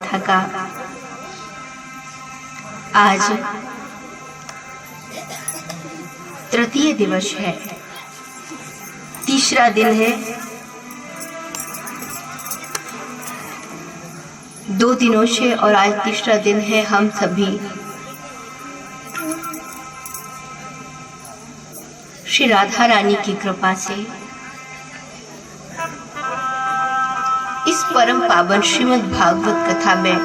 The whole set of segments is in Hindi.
कथा का आज तृतीय दिवस है, तीसरा दिन है। 2 दिनों से और आज तीसरा दिन है। हम सभी श्री राधा रानी की कृपा से इस परम पावन श्रीमद् भागवत कथा में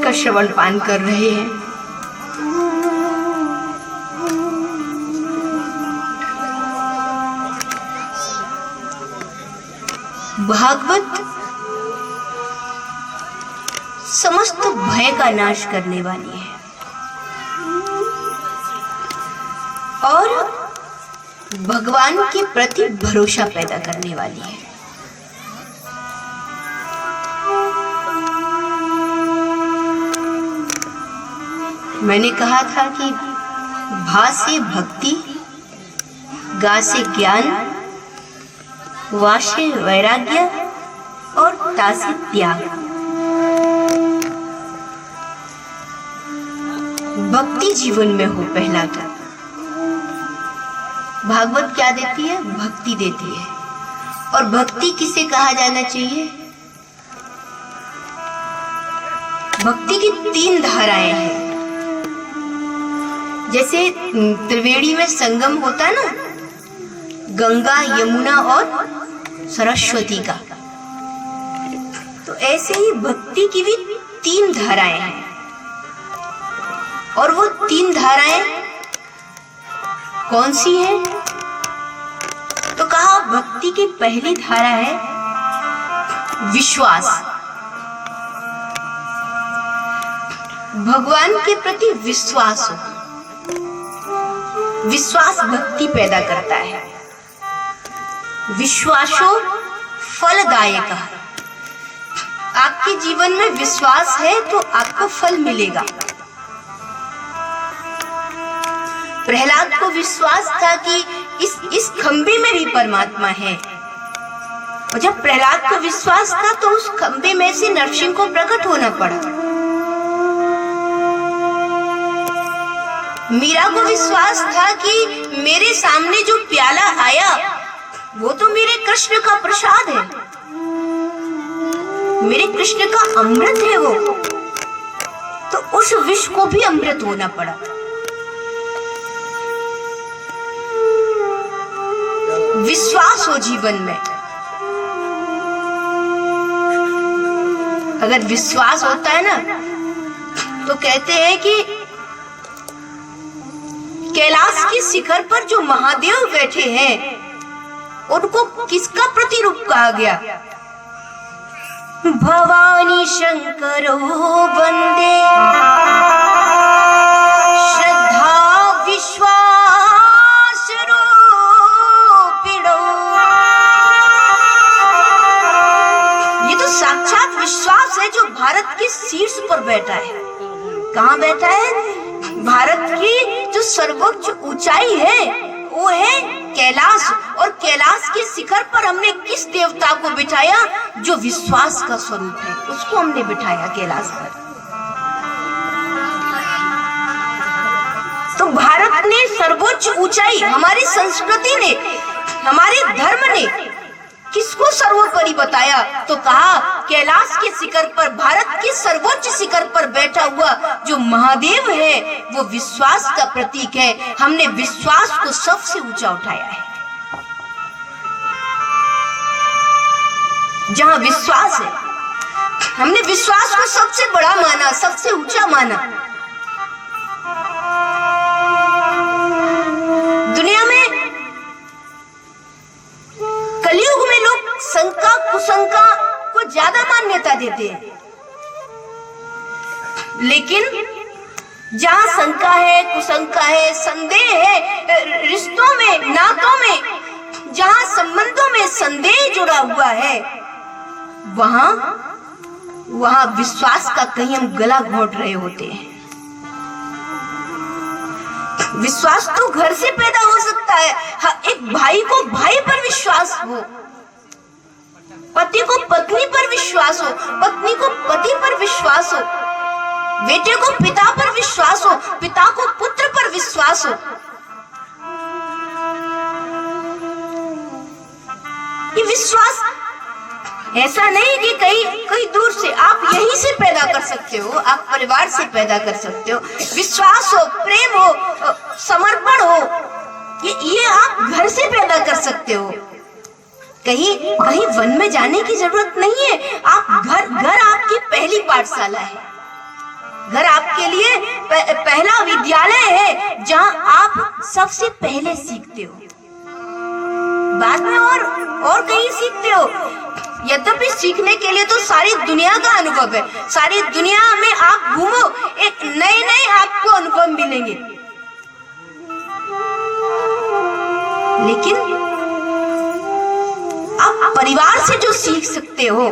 का श्रवण पान कर रहे हैं। भागवत समस्त भय का नाश करने वाली है और भगवान के प्रति भरोसा पैदा करने वाली है। मैंने कहा था कि भा से भक्ति, गा से ज्ञान, वा से वैराग्य और ता से त्याग। भक्ति जीवन में हो पहला का। भागवत क्या देती है? भक्ति देती है। और भक्ति किसे कहा जाना चाहिए? भक्ति की 3 धाराएं हैं। जैसे त्रिवेणी में संगम होता है ना, गंगा, यमुना और सरस्वती का, तो ऐसे ही भक्ति की भी 3 धाराएं हैं। और वो 3 धाराएं कौन सी है? तो कहा भक्ति की पहली धारा है विश्वास। भगवान के प्रति विश्वास हो। विश्वास भक्ति पैदा करता है। विश्वासो फलदायक है। आपके जीवन में विश्वास है तो आपको फल मिलेगा। प्रहलाद को विश्वास था कि इस खंबे में भी परमात्मा है। और जब प्रहलाद को विश्वास था तो उस खंबे में से नरसिंह को प्रकट होना पड़ा। मीरा को विश्वास था कि मेरे सामने जो प्याला आया वो तो मेरे कृष्ण का प्रसाद है, मेरे कृष्ण का अमृत है वो। तो उस विष को भी अमृत होना पड़ा। विश्वास हो जीवन में। अगर विश्वास होता है ना, तो कहते हैं कि कैलाश के शिखर पर जो महादेव बैठे हैं उनको किसका प्रतिरूप कहा गया? भवानी शंकरो वंदे श्रद्धा विश्वास रूपिणो। ये तो साक्षात विश्वास है जो भारत के शीर्ष पर बैठा है। कहाँ बैठा है? भारत की जो सर्वोच्च ऊंचाई है वो है कैलाश। और कैलाश के शिखर पर हमने किस देवता को बिठाया? जो विश्वास का स्वरूप है, उसको हमने बिठाया कैलाश पर। तो भारत ने सर्वोच्च ऊंचाई, हमारी संस्कृति ने, हमारे धर्म ने किसको सर्वोपरि बताया? तो कहा कैलाश के शिखर पर, भारत के सर्वोच्च शिखर पर बैठा हुआ जो महादेव है वो विश्वास का प्रतीक है। हमने विश्वास को सबसे ऊंचा उठाया है। जहां विश्वास है, हमने विश्वास को सबसे बड़ा माना, सबसे ऊंचा माना। दुनिया में कलयुग में लोग शंका कुशंका को ज्यादा मान्यता देते हैं, लेकिन जहां शंका है, कुशंका है, संदेह है, रिश्तों में, नातों में जहां संबंधों में संदेह जुड़ा हुआ है, वहां विश्वास का कहीं हम गला घोंट रहे होते हैं। विश्वास तो घर से पैदा हो सकता है। हाँ, एक भाई को भाई पर विश्वास हो, पति को पत्नी पर विश्वास हो, पत्नी को पति पर विश्वास हो, बेटे को पिता पर विश्वास हो, पिता को पुत्र पर विश्वास हो। ये विश्वास ऐसा नहीं कि कहीं दूर से, आप यहीं से पैदा कर सकते हो, आप परिवार से पैदा कर सकते हो। विश्वास हो, प्रेम हो, समर्पण हो, ये आप घर से पैदा कर सकते हो। कहीं वन में जाने की जरूरत नहीं है। आप घर आपकी पहली पाठशाला है, घर आपके लिए पहला विद्यालय है जहां आप सबसे पहले सीखते हो, बाद में और कहीं सीखते हो। यद्यपि सीखने के लिए तो सारी दुनिया का अनुभव है, सारी दुनिया में आप घूमो, एक नए आपको अनुभव मिलेंगे, लेकिन आप परिवार से जो सीख सकते हो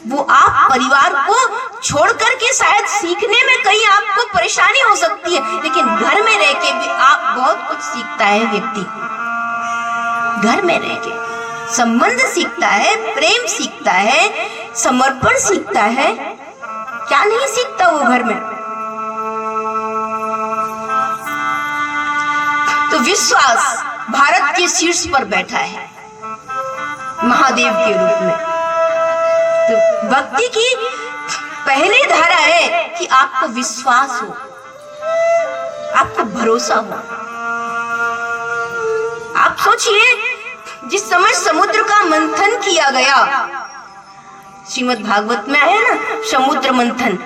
वो आप परिवार को छोड़ करके शायद सीखने में कहीं आपको परेशानी हो सकती है, लेकिन घर में रह के भी आप बहुत कुछ सीखता है व्यक्ति। घर में रह के संबंध सीखता है, प्रेम सीखता है, समर्पण सीखता है। क्या नहीं सीखता वो घर में। तो विश्वास भारत के शीर्ष पर बैठा है महादेव के रूप में। तो भक्ति की पहली धारा है कि आपको विश्वास हो, आपको भरोसा हो। आप सोचिए, जिस समय समुद्र का मंथन किया गया, श्रीमद् भागवत में आया ना, समुद्र मंथन,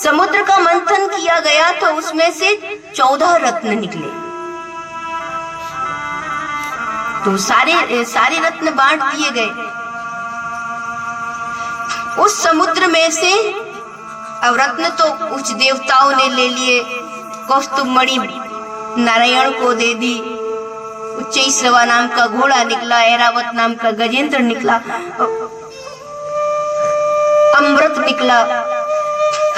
समुद्र का मंथन किया गया तो उसमें से 14 रत्न निकले। तो सारे रत्न बांट दिए गए। उस समुद्र में से अब रत्न तो उच्च देवताओं ने ले लिए, कौस्तुभमणि नारायण को दे दी, उच्चैश्रवा नाम का घोड़ा निकला, ऐरावत नाम का गजेंद्र निकला, अमृत निकला।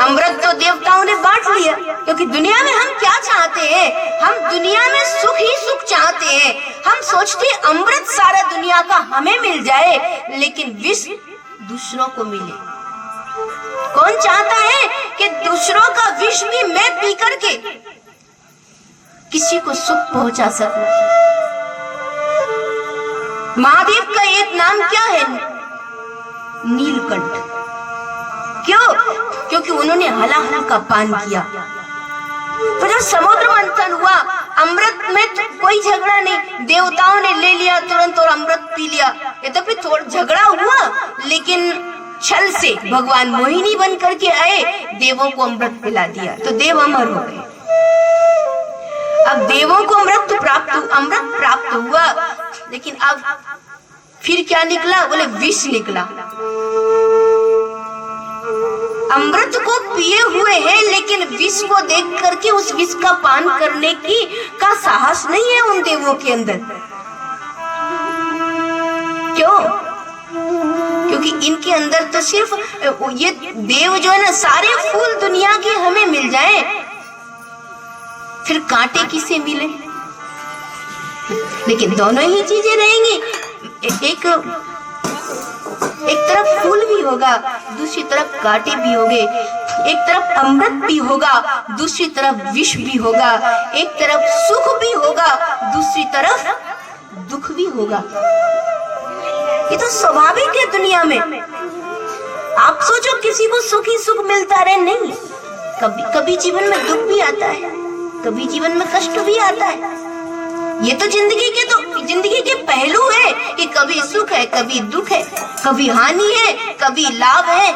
अमृत तो देवताओं ने बांट लिया, क्योंकि दुनिया में हम क्या चाहते हैं? हम दुनिया में सुख ही सुख चाहते हैं। हम सोचते हैं अमृत सारा दुनिया का हमें मिल जाए, लेकिन विष दूसरों को मिले। कौन चाहता है कि दूसरों का विष भी मैं पी करके किसी को सुख पहुंचा सकूं? महादेव का एक नाम क्या है? नीलकंठ। क्यों? क्योंकि उन्होंने हलाहल का पान किया। तो जब समुद्र मंथन हुआ, अमृत में तो कोई झगड़ा नहीं, देवताओं ने ले लिया तुरंत और अमृत पी लिया। यद्यपि थोड़ा झगड़ा हुआ, लेकिन छल से भगवान मोहिनी बन करके आए, देवों को अमृत पिला दिया, तो देव अमर हो गए। अब देवों को अमृत प्राप्त हुआ, लेकिन अब फिर क्या निकला? बोले विष निकला। अमृत को पिए हुए हैं, लेकिन विष को देख करके उस विष का पान करने का साहस नहीं है उन देवों के अंदर। क्यों? क्योंकि इनके अंदर तो सिर्फ ये देव जो है ना, सारे फूल दुनिया के हमें मिल जाए, फिर कांटे किसे मिले? लेकिन दोनों ही चीजें रहेंगी। एक तरफ फूल भी होगा, दूसरी तरफ कांटे भी होंगे। एक तरफ अमृत भी होगा, दूसरी तरफ विष भी होगा। एक तरफ सुख भी होगा, दूसरी तरफ दुख भी होगा। ये तो स्वाभाविक है दुनिया में। आप सोचो किसी को सुख ही सुख मिलता रहे? नहीं, कभी जीवन में दुख भी आता है, कभी जीवन में कष्ट भी आता है। ये तो जिंदगी के पहलू है कि कभी सुख है, कभी दुख है, कभी हानि है, कभी लाभ है।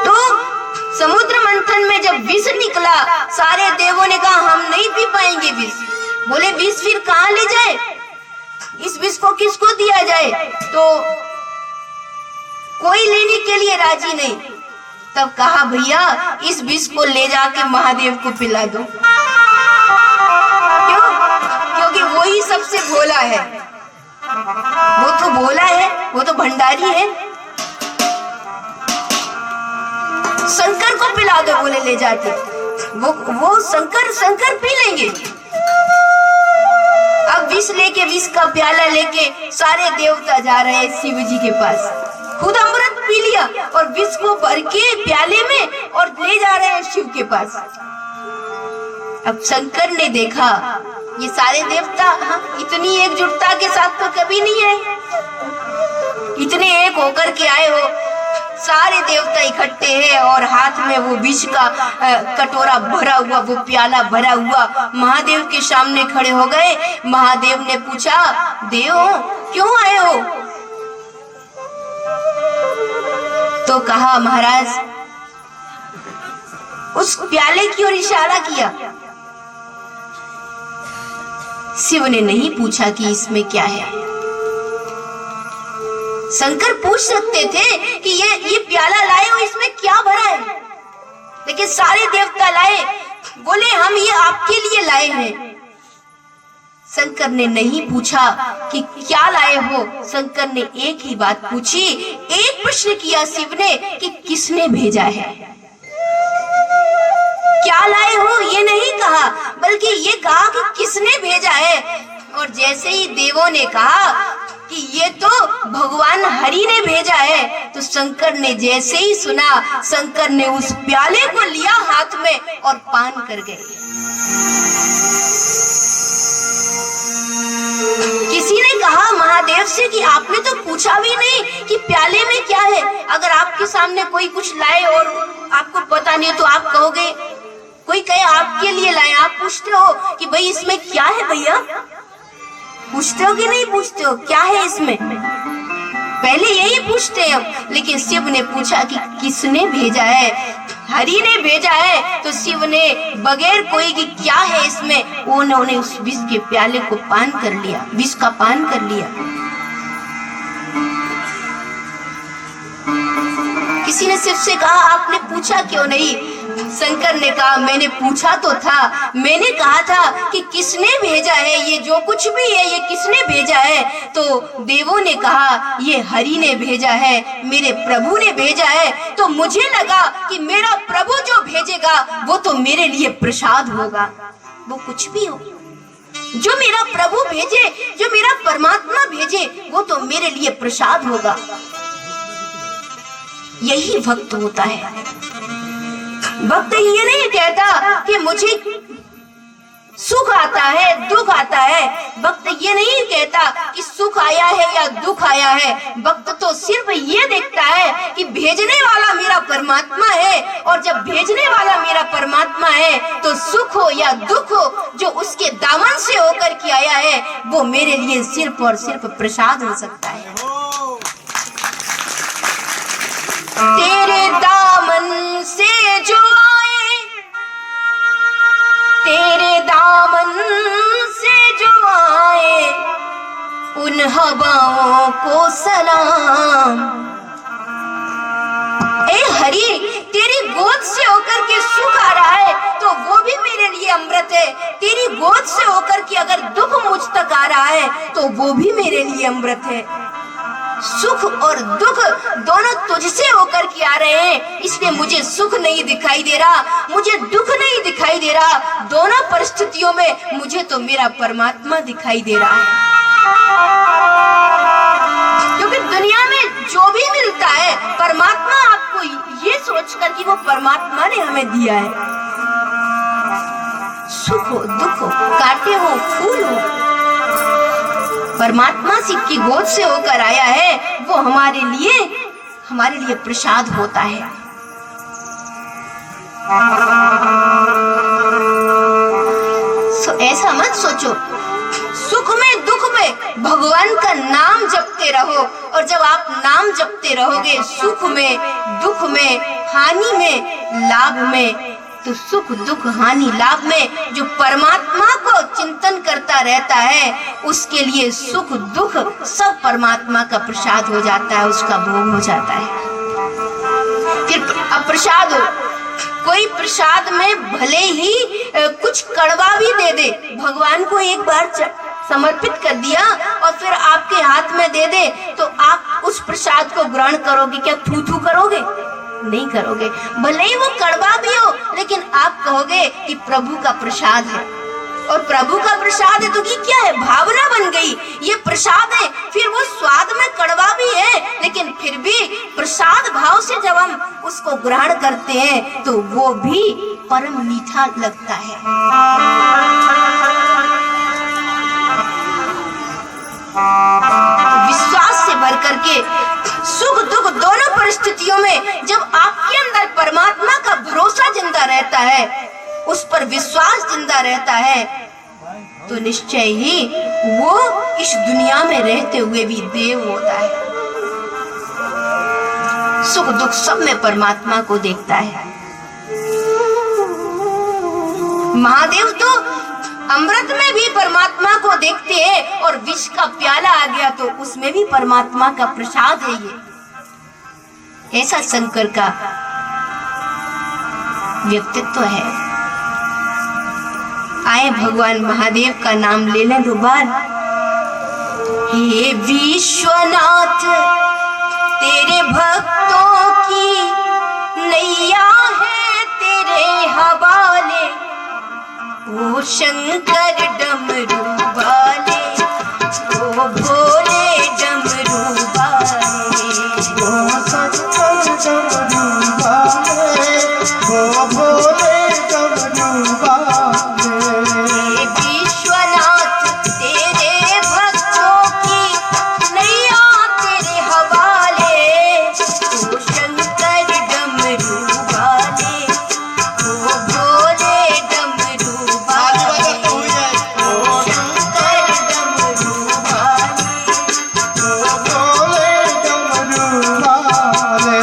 तो समुद्र मंथन में जब विष निकला, सारे देवों ने कहा हम नहीं पी पाएंगे विष। बोले विष फिर कहाँ ले जाए? इस विष को किसको दिया जाए? तो कोई लेने के लिए राजी नहीं। तब कहा भैया इस विष को ले जाके महादेव को पिला दो। क्यों? क्योंकि वो ही सबसे भोला है, वो तो भोला है, वो तो भंडारी है। शंकर को पिला दो, बोले ले जाके। वो शंकर पी लेंगे। अब विष लेके, विष का प्याला लेके सारे देवता जा रहे हैं शिव जी के पास। खुद अमृत पी लिया और विष को भर के प्याले में और ले जा रहे हैं शिव के पास। अब शंकर ने देखा ये सारे देवता इतनी एकजुटता के साथ तो कभी नहीं आए, इतने एक होकर के आए हो, सारे देवता इकट्ठे हैं और हाथ में वो विष का कटोरा भरा हुआ, वो प्याला भरा हुआ महादेव के सामने खड़े हो गए। महादेव ने पूछा, देव क्यों आए हो? तो कहा, महाराज, उस प्याले की ओर इशारा किया। शिव ने नहीं पूछा कि इसमें क्या है। शंकर पूछ सकते थे कि ये प्याला लाए हो, इसमें क्या भरा है, लेकिन सारे देवता लाए, बोले हम ये आपके लिए लाए हैं। शंकर ने नहीं पूछा कि क्या लाए हो, शंकर ने एक ही बात पूछी, एक प्रश्न किया शिव ने कि किसने भेजा है। क्या लाए हो ये नहीं कहा, बल्कि ये कहा कि किसने भेजा है। और जैसे ही देवों ने कहा कि ये तो भगवान हरि ने भेजा है, तो शंकर ने जैसे ही सुना, शंकर ने उस प्याले को लिया हाथ में और पान कर गए। किसी ने कहा महादेव से कि आपने तो पूछा भी नहीं कि प्याले में क्या है। अगर आपके सामने कोई कुछ लाए और आपको पता नहीं तो आप कहोगे, कोई कहे आपके लिए लाए, आप पूछते हो कि भाई इसमें क्या है भैया? पूछते हो कि नहीं पूछते हो क्या है इसमें? पहले यही पूछते हैं हम। लेकिन शिव ने पूछा कि किसने भेजा है, हरि ने भेजा है। तो शिव ने बगैर कोई कि क्या है इसमें, उन्होंने उस विष के प्याले को पान कर लिया, विष का पान कर लिया। किसी ने शिव से कहा आपने पूछा क्यों नहीं? शंकर ने कहा मैंने पूछा तो था, मैंने कहा था कि किसने भेजा है, ये जो कुछ भी है ये किसने भेजा है? तो देवों ने कहा ये हरि ने भेजा है, मेरे प्रभु ने भेजा है। तो मुझे लगा कि मेरा प्रभु जो भेजेगा वो तो मेरे लिए प्रसाद होगा, वो कुछ भी हो, जो मेरा प्रभु भेजे, जो मेरा परमात्मा भेजे, वो तो मेरे लिए प्रसाद होगा। यही भक्त होता है। भक्त ये नहीं कहता कि मुझे सुख आता है, दुख आता है। भक्त ये नहीं कहता कि सुख आया है या दुख आया है। भक्त तो सिर्फ ये देखता है कि भेजने वाला मेरा परमात्मा है, और जब भेजने वाला मेरा परमात्मा है तो सुख हो या दुख हो, जो उसके दामन से होकर के आया है वो मेरे लिए सिर्फ और सिर्फ प्रसाद हो सकता है। तेरे दामन से जो आए, तेरे दामन से जो आए, उन हवाओं को सलाम। ए हरि, तेरी गोद से होकर के सुख आ रहा है तो वो भी मेरे लिए अमृत है। तेरी गोद से होकर के अगर दुख मुझ तक आ रहा है तो वो भी मेरे लिए अमृत है। सुख और दुख दोनों तुझसे होकर के आ रहे हैं, इसलिए मुझे सुख नहीं दिखाई दे रहा, मुझे दुख नहीं दिखाई दे रहा। दोनों परिस्थितियों में मुझे तो मेरा परमात्मा दिखाई दे रहा है। क्योंकि दुनिया में जो भी मिलता है परमात्मा आपको ये सोचकर कि वो परमात्मा ने हमें दिया है। सुख हो, दुख हो, कांटे हो, फूल हो, परमात्मा शिव की गोद से होकर आया है, वो हमारे लिए प्रसाद होता है। ऐसा मत सोचो, सुख में दुख में भगवान का नाम जपते रहो, और जब आप नाम जपते रहोगे सुख में, दुख में, हानि में, लाभ में, तो सुख दुख हानि लाभ में जो परमात्मा को चिंतन करता रहता है उसके लिए सुख दुख सब परमात्मा का प्रसाद हो जाता है, उसका भोग हो जाता है। फिर अब प्रसाद हो, कोई प्रसाद में भले ही कुछ कड़वा भी दे दे, भगवान को एक बार समर्पित कर दिया और फिर आपके हाथ में दे दे, तो आप उस प्रसाद को ग्रहण करोगे क्या? थू थू करोगे? नहीं करोगे। भले ही वो कड़वा भी हो लेकिन आप कहोगे कि प्रभु का प्रसाद है। और प्रभु का प्रसाद है तो ये क्या है, भावना बन गई, ये प्रसाद है। फिर वो स्वाद में कड़वा भी है, लेकिन फिर भी प्रसाद भाव से जब हम उसको ग्रहण करते हैं तो वो भी परम मीठा लगता है। विश्वास से भर करके सुख दुख दोनों परिस्थितियों में जब आपके अंदर परमात्मा का भरोसा जिंदा रहता है, उस पर विश्वास जिंदा रहता है, तो निश्चय ही वो इस दुनिया में रहते हुए भी देव होता है। सुख दुख सब में परमात्मा को देखता है। महादेव तो अमृत में भी परमात्मा को देखते हैं, और विष का प्याला आ गया तो उसमें भी परमात्मा का प्रसाद है। ये ऐसा शंकर का व्यक्तित्व है। आए भगवान महादेव का नाम ले लें दो बार। हे विश्वनाथ तेरे भक्तों की नैया है तेरे हवाले, ओ शंकर डमरू वाले, ओ भोले डमरू वाले, ओ शंकर डमरू वाले, ओ भोले डमरू वाले। हे विश्वनाथ तेरे भक्तों की नैया तेरे हवाले, ओ शंकर डमरू वाले, ओ भोले डमरू वाले, ओ शंकर डमरू वाले। ओ भोले डमरू वाले।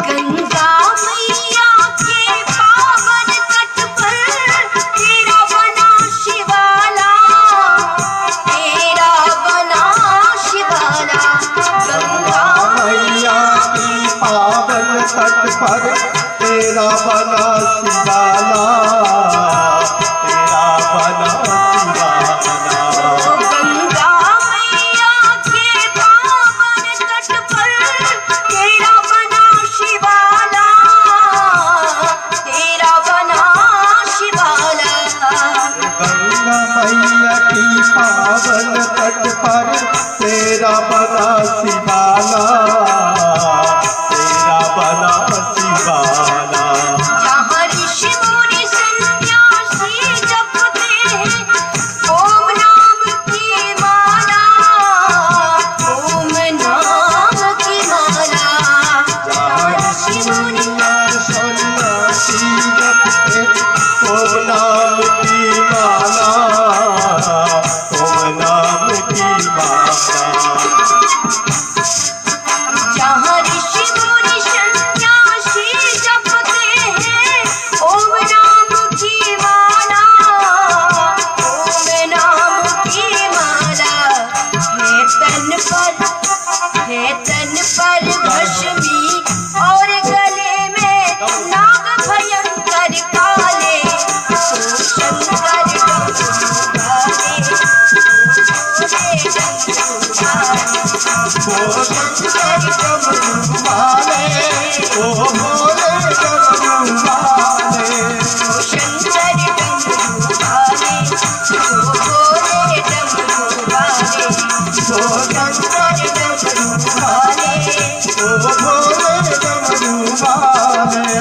गंगा मैया के पावन तट पर तेरा बना शिवाला, तेरा बना शिवाला। गंगा मैया की पावन तट पर तेरा बना शिवाला, तेरा बना शिवाला। गंगा मैया के पावन तट पर तेरा बना शिवाला, तेरा बना शिवाला। गंगा मैया की पावन तट पर तेरा बना शिवाला, तेरा बना शिवाला। जहाँ ऋषि मुनि सन्यासी जपते हैं ओम नाम की माला, ओम नाम की माला। जहाँ ऋषि मुनि सन्यासी जपते ओम नाम की माला, ओम नाम की माला। जहाँ ऋषि मुनि सन्यासी जपते हैं ओम नाम की माला, ओम नाम की माला। है तन पर भस्मी और गले में नाग भयंकर काले, तो शंकर डमरू वाले, भोले डमरू वाले, ओ शंकर डमरू वाले, ओ भोले डमरू वाले। शंकर डमरू वाले, ओ भोले डमरू वाले, ओ शंकर डमरू वाले, ओ भोले डमरू वाले।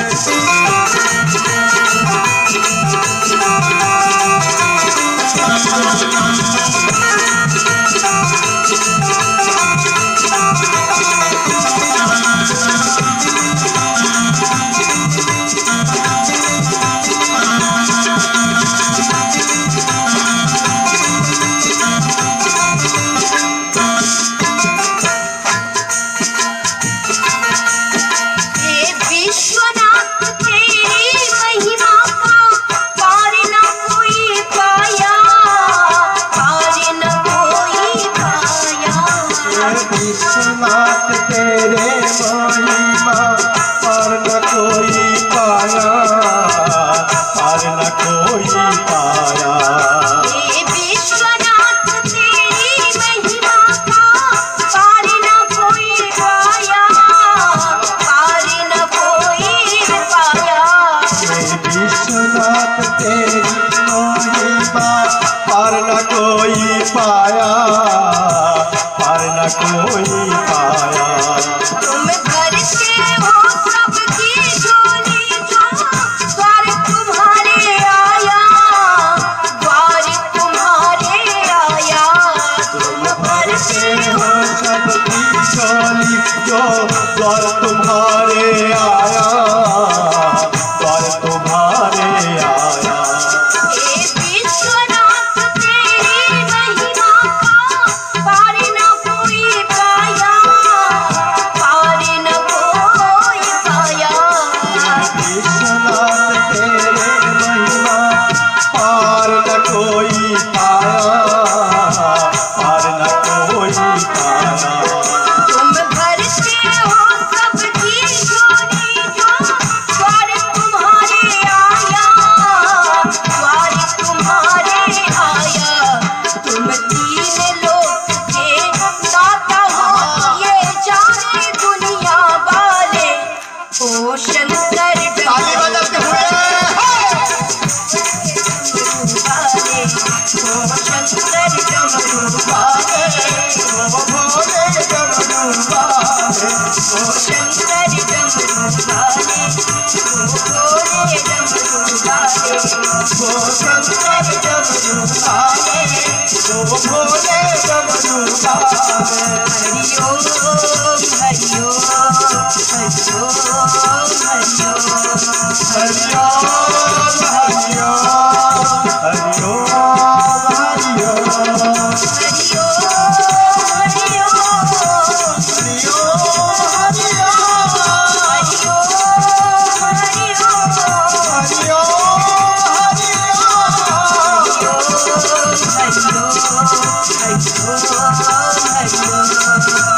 विश्वनाथ तेरे महिमा पर न कोई पाया, पर न कोई पाया। हे विश्वनाथ तेरी महिमा का पार न कोई पाया, पार न कोई पाया। हे विश्वनाथ तेरी महिमा पर न कोई पाया, पर न कोई पाया। तुम भरते हो सबकी झोली जो द्वार तुम्हारे आया, द्वार तुम्हारे आया। तुम भरते हो सबकी झोली जो द्वार तुम्हारे आया, द्वार तुम्हारे आया। हे विश्वनाथ तेरी महिमा का पार न कोई पाया, पार न कोई पाया। विश्वनाथ तेरे महिमा पार न कोई पाया, पार न कोई पाया। तुम भरते हो सबकी झोली जो द्वार तुम्हारे आया, द्वार तुम्हारे आया। तुम तीन लोक के दाता हो ये जाने दुनिया वाले। ओ शंकर ताली बजाते हुए वाले, ओ शंकर डमरू वाले, ओ भोले डमरू वाले, ओ शंकर डमरू वाले, ओ भोले डमरू वाले। ओ शंकर डमरू वाले, ओ भोले डमरू वाले। हरि ओम हरि ओम हरि ओम हरि ओम। हरि ओम हरि ओम हरि ओम हरि ओम। हरि ओम हरि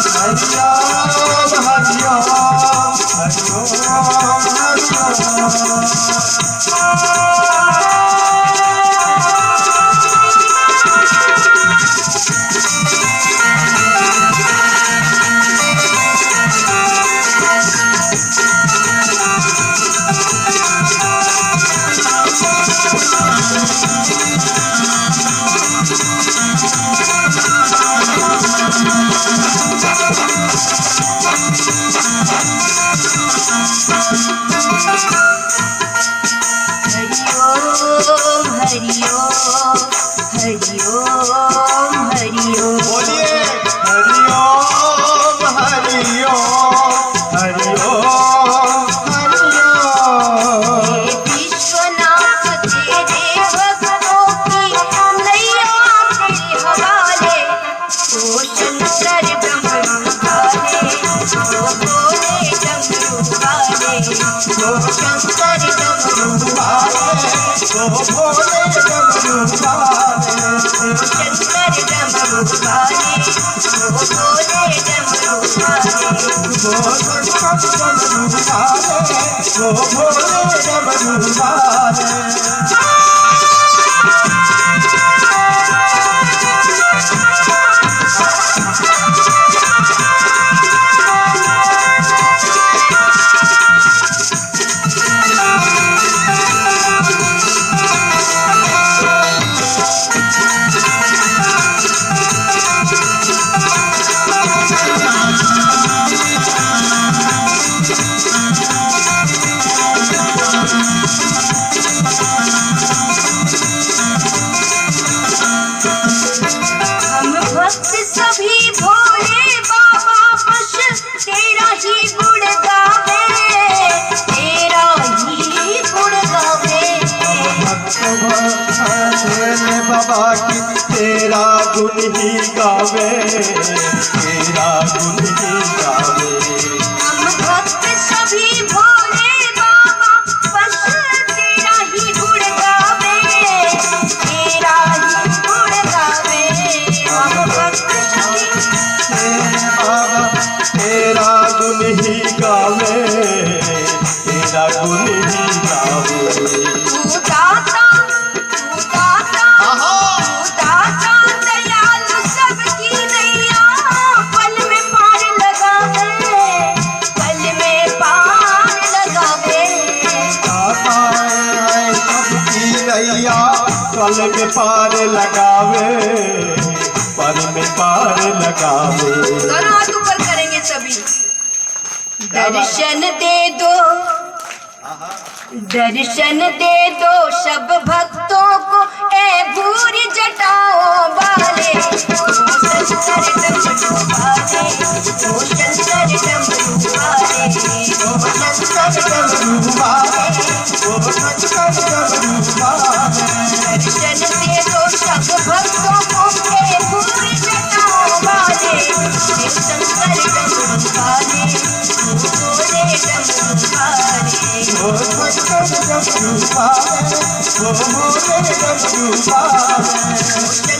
ओम हरि ओम हरि ओम हरि ओम हरि ओम। हरि ओम हरि बोलिए हरि ओम हरि ओम हरि ओम हरि ओम। विश्वनाथ तेरे भक्तों की नैया तेरे हवाले। ओ शंकर डमरू वाले, ओ भोले डमरू वाले, ओ शंकर डमरू वाले, ओ भोले डमरू वाले, ओ शंकर डमरू वाले, ओ भोले डमरू वाले। ओ शंकर डमरू वाले, ओ भोले डमरू वाले। हम भक्त सभी भोले बाबा बस तेरा ही गुण गावे, तेरा ही गुण गावे। भक्त भोले बाबा की तेरा गुण ही गावे, तेरा गुण ही गावे। हम भक्त सभी भोले बाबा बस तेरा ही गुण गावे, तेरा ही गुण गावे। हम भक्त सभी लगावे, पर में पार लगावे। दोनों हाथ ऊपर करेंगे सभी। दर्शन दे दो, दर्शन दे दो सब भक्तों को, ए भूरी जटाओं वाले, ओ शंकर डमरू वाले, ओ शंकर डमरू वाले, ओ शंकर डमरू वाले, ओ शंकर डमरू वाले। दर्शन दे दो सब भक्तों को, ए भूरी जटाओं वाले, ए शंकर डमरू वाले, ओ भोले डमरू वाले। ओ शंकर डमरू वाले, ओ भोले डमरू वाले।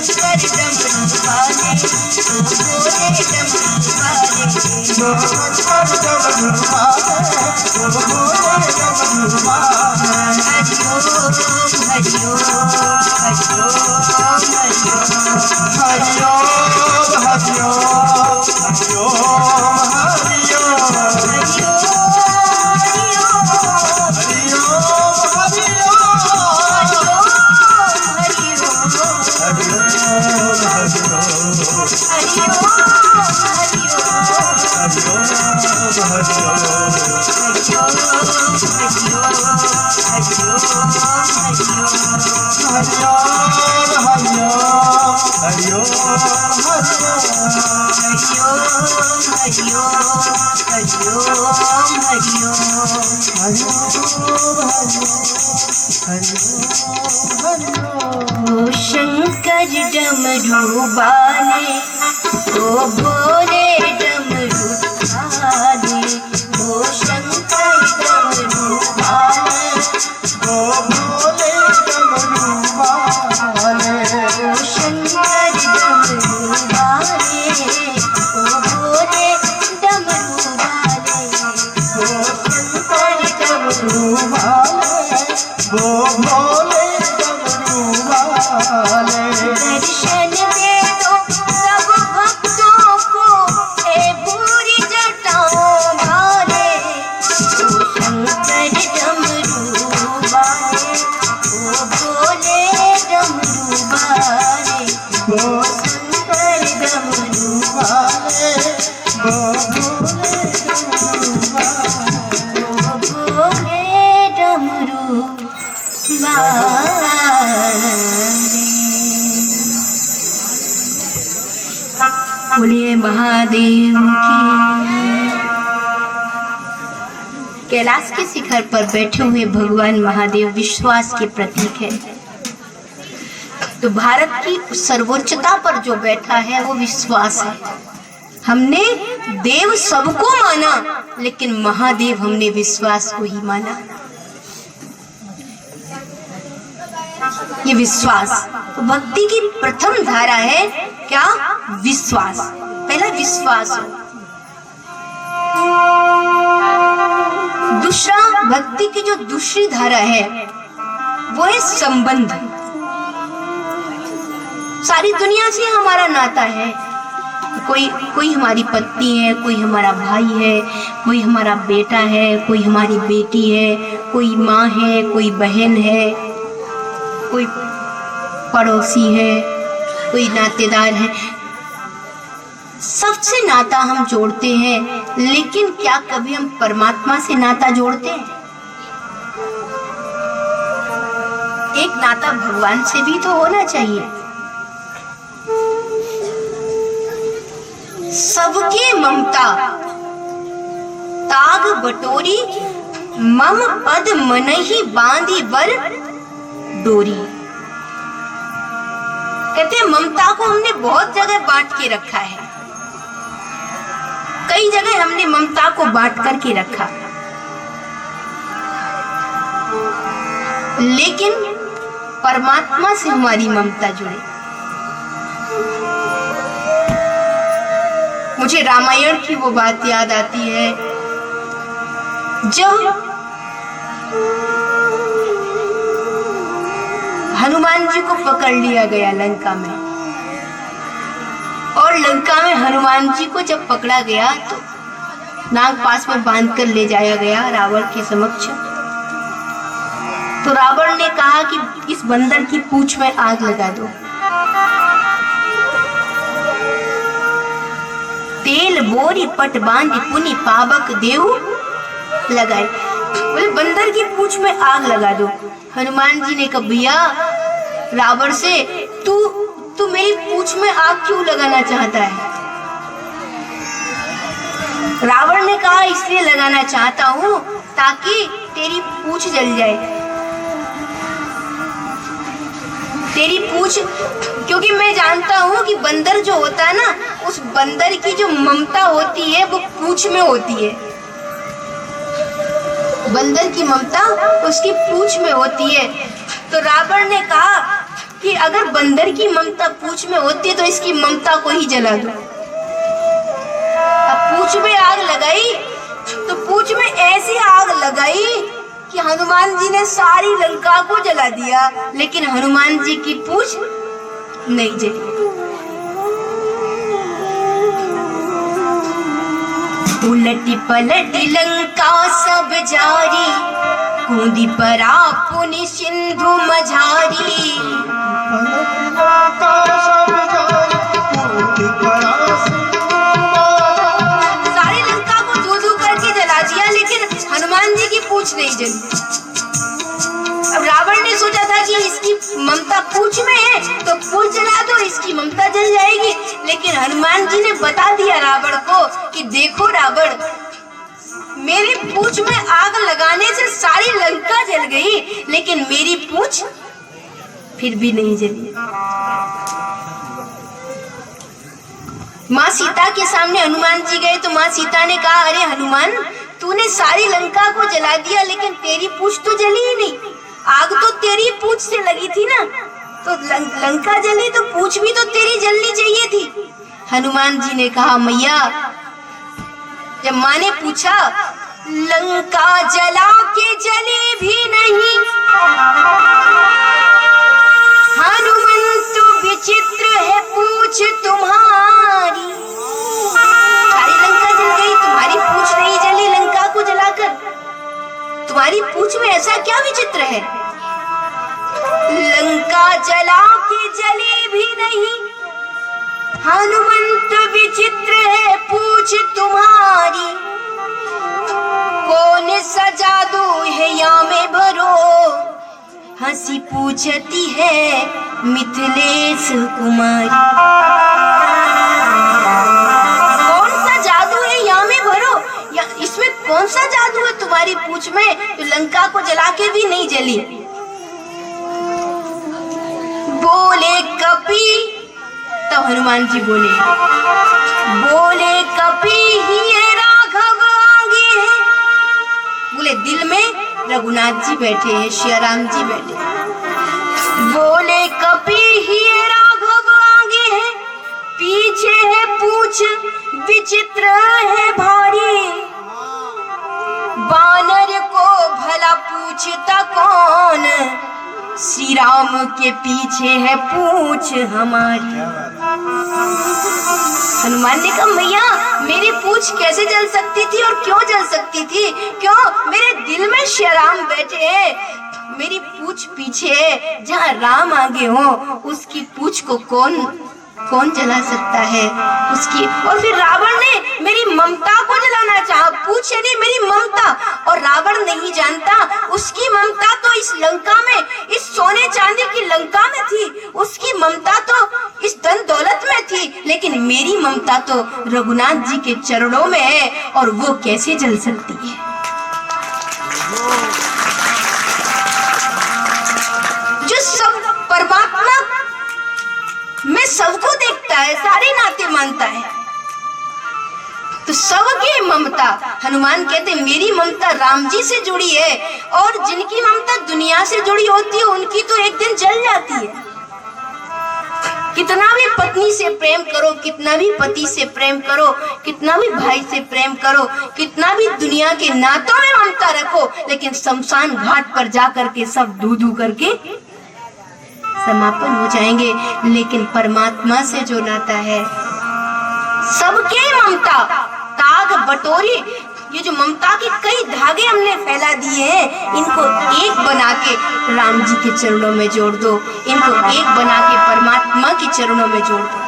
शंकर डमरू वाले, ओ भोले डमरू वाले। ओ शंकर डमरू वाले, ओ भोले डमरू वाले। हरि ओम, हरि ओम, हरि ओम, हरि ओम। हरि ओम, हरि ओम, हरि ओम, हरि ओम। हरि ओम, हरि ओम, हरि ओम, हरि ओम। हरि ओम, हरि ओम, हरि ओम। हरि ओम, हरि ओम। हरि ओम, हरि ओम। ओ शंकर डमरू वाले, ओ भोले डमरू वाले, ओ शंकर डमरू वाले, ओ भोले डमरू वाले। ओ शंकर डमरू वाले, ओ भोले डमरू वाले, ओ शंकर डमरू वाले, ओ भोले डमरू वाले। दर्शन दे दो सब भक्तों को, ए भूरी जटाओं वाले, ओ शंकर डमरू वाले, ओ भोले डमरू वाले, ओ शंकर डमरू वाले, ओ भोले डमरू वाले। ओ भोले डमरू बोलिए महादेव की। कैलाश के शिखर पर बैठे हुए भगवान महादेव विश्वास के प्रतीक है। तो भारत की सर्वोच्चता पर जो बैठा है वो विश्वास है। हमने देव सबको माना, लेकिन महादेव हमने विश्वास को ही माना। ये विश्वास तो भक्ति की प्रथम धारा है। क्या? विश्वास। पहला विश्वास हो। दूसरा, भक्ति की जो दूसरी धारा है वो है संबंध। सारी दुनिया से हमारा नाता है। कोई हमारी पत्नी है, कोई हमारा भाई है, कोई हमारा बेटा है, कोई हमारी बेटी है, कोई माँ है, कोई बहन है, कोई पड़ोसी है, कोई नातेदार है। सबसे नाता हम जोड़ते हैं, लेकिन क्या कभी हम परमात्मा से नाता जोड़ते हैं? एक नाता भगवान से भी तो होना चाहिए। सबके ममता ताग बटोरी, मम पद मनहि बांधी बर डोरी। कहते हैं ममता को हमने बहुत जगह बांट के रखा है। कई जगह हमने ममता को बांट करके रखा, लेकिन परमात्मा से हमारी ममता जुड़े। मुझे रामायण की वो बात याद आती है जब हनुमान जी को पकड़ लिया गया लंका में, और लंका में हनुमान जी को जब पकड़ा गया तो नागपाश में बांध कर ले जाया गया रावण के समक्ष। तो रावण ने कहा कि इस बंदर की पूंछ में आग लगा दो। बिल बोरी पट बांधी पुनि पावक देहु लगाई। बोले बंदर की पूंछ में आग लगा दो। हनुमान जी ने कहा भैया रावण से तू मेरी पूंछ में आग क्यों लगाना चाहता है? रावण ने कहा इसलिए लगाना चाहता हूं ताकि तेरी पूंछ जल जाए। तेरी पूंछ, क्योंकि मैं जानता हूं कि बंदर जो होता है ना, उस बंदर की जो ममता होती है वो पूंछ में होती है। बंदर की ममता उसकी पूंछ में होती है। तो रावण ने कहा कि अगर बंदर की ममता पूंछ में होती है तो इसकी ममता को ही जला दो। अब पूंछ में आग लगाई तो पूंछ में ऐसी आग लगाई कि हनुमान जी ने सारी लंका को जला दिया, लेकिन हनुमान जी की पूंछ नहीं जली। उलटी पलटी लंका सब जारी, कूदी परा पुनि सिंधु मझारी। सारी लंका को धू करके जला दिया, लेकिन हनुमान जी की पूंछ नहीं जली। अब रावण ने सोचा था कि इसकी ममता पूंछ में है तो पूंछ जला दो, इसकी ममता जल जाएगी। लेकिन हनुमान जी ने बता दिया रावण को कि देखो रावण, मेरी पूंछ में आग लगाने से सारी लंका जल गई, लेकिन मेरी पूंछ फिर भी नहीं जली। माँ सीता के सामने हनुमान जी गए तो माँ सीता ने कहा अरे हनुमान, तूने सारी लंका को जला दिया लेकिन तेरी पूंछ तो जली ही नहीं। आग तो तेरी पूंछ से लगी थी ना, तो लंका जली तो पूंछ भी तो तेरी जलनी चाहिए थी। हनुमान जी ने कहा मैया, जब माँ ने पूछा लंका जला के जली भी नहीं, हनुमंत विचित्र है पूंछ तुम्हारी। सारी लंका जल गई, तुम्हारी पूंछ नहीं जली लंका को जलाकर। तुम्हारी पूंछ में ऐसा क्या विचित्र है? लंका जला के जली भी नहीं, हनुमंत विचित्र है पूंछ तुम्हारी। कौन सा जादू है या में भरो, हंसी पूछती है मिथिलेश कुमारी। कौन सा जादू है या में भरो, या इसमें कौन सा जादू है तुम्हारी पूंछ में तो लंका को जला के भी नहीं जली? बोले कपि, तब हनुमान जी बोले कपि ही राघव आगे है। बोले दिल में रघुनाथ जी बैठे हैं, श्री राम जी बैठे हैं। बोले कपि ही राघव आगे है, पीछे है पूंछ विचित्र है भारी। बानर को भला पूछता कौन, श्री राम के पीछे है पूंछ हमारी। हनुमान ने कहा मैया, मेरी पूंछ कैसे जल सकती थी और क्यों जल सकती थी? क्यों? मेरे दिल में श्री राम बैठे हैं, मेरी पूंछ पीछे है। जहाँ राम आगे हो उसकी पूंछ को कौन जला सकता है उसकी? और फिर रावण ने मेरी ममता को जलाना चाहा, पूछ नहीं मेरी ममता। और रावण नहीं जानता उसकी ममता तो इस लंका में, इस सोने चांदी की लंका में थी, उसकी ममता तो इस धन दौलत में थी, लेकिन मेरी ममता तो रघुनाथ जी के चरणों में है, और वो कैसे जल सकती है? जो सब परमात्मा में सबको देखता है, सारे नाते मानता है, तो सबकी ममता, हनुमान कहते मेरी ममता राम जी से जुड़ी है, और जिनकी ममता दुनिया से जुड़ी होती है उनकी तो एक दिन जल जाती है। कितना भी पत्नी से प्रेम करो, कितना भी पति से प्रेम करो, कितना भी भाई से प्रेम करो, कितना भी दुनिया के नातों में ममता रखो, लेकिन शमशान घाट पर जाकर के सब धू धू करके समापन हो जाएंगे। लेकिन परमात्मा से जो नाता है, सबके ममता ताग बटोरी, ये जो ममता के कई धागे हमने फैला दिए हैं, इनको एक बना के राम जी के चरणों में जोड़ दो, इनको एक बना के परमात्मा के चरणों में जोड़ दो।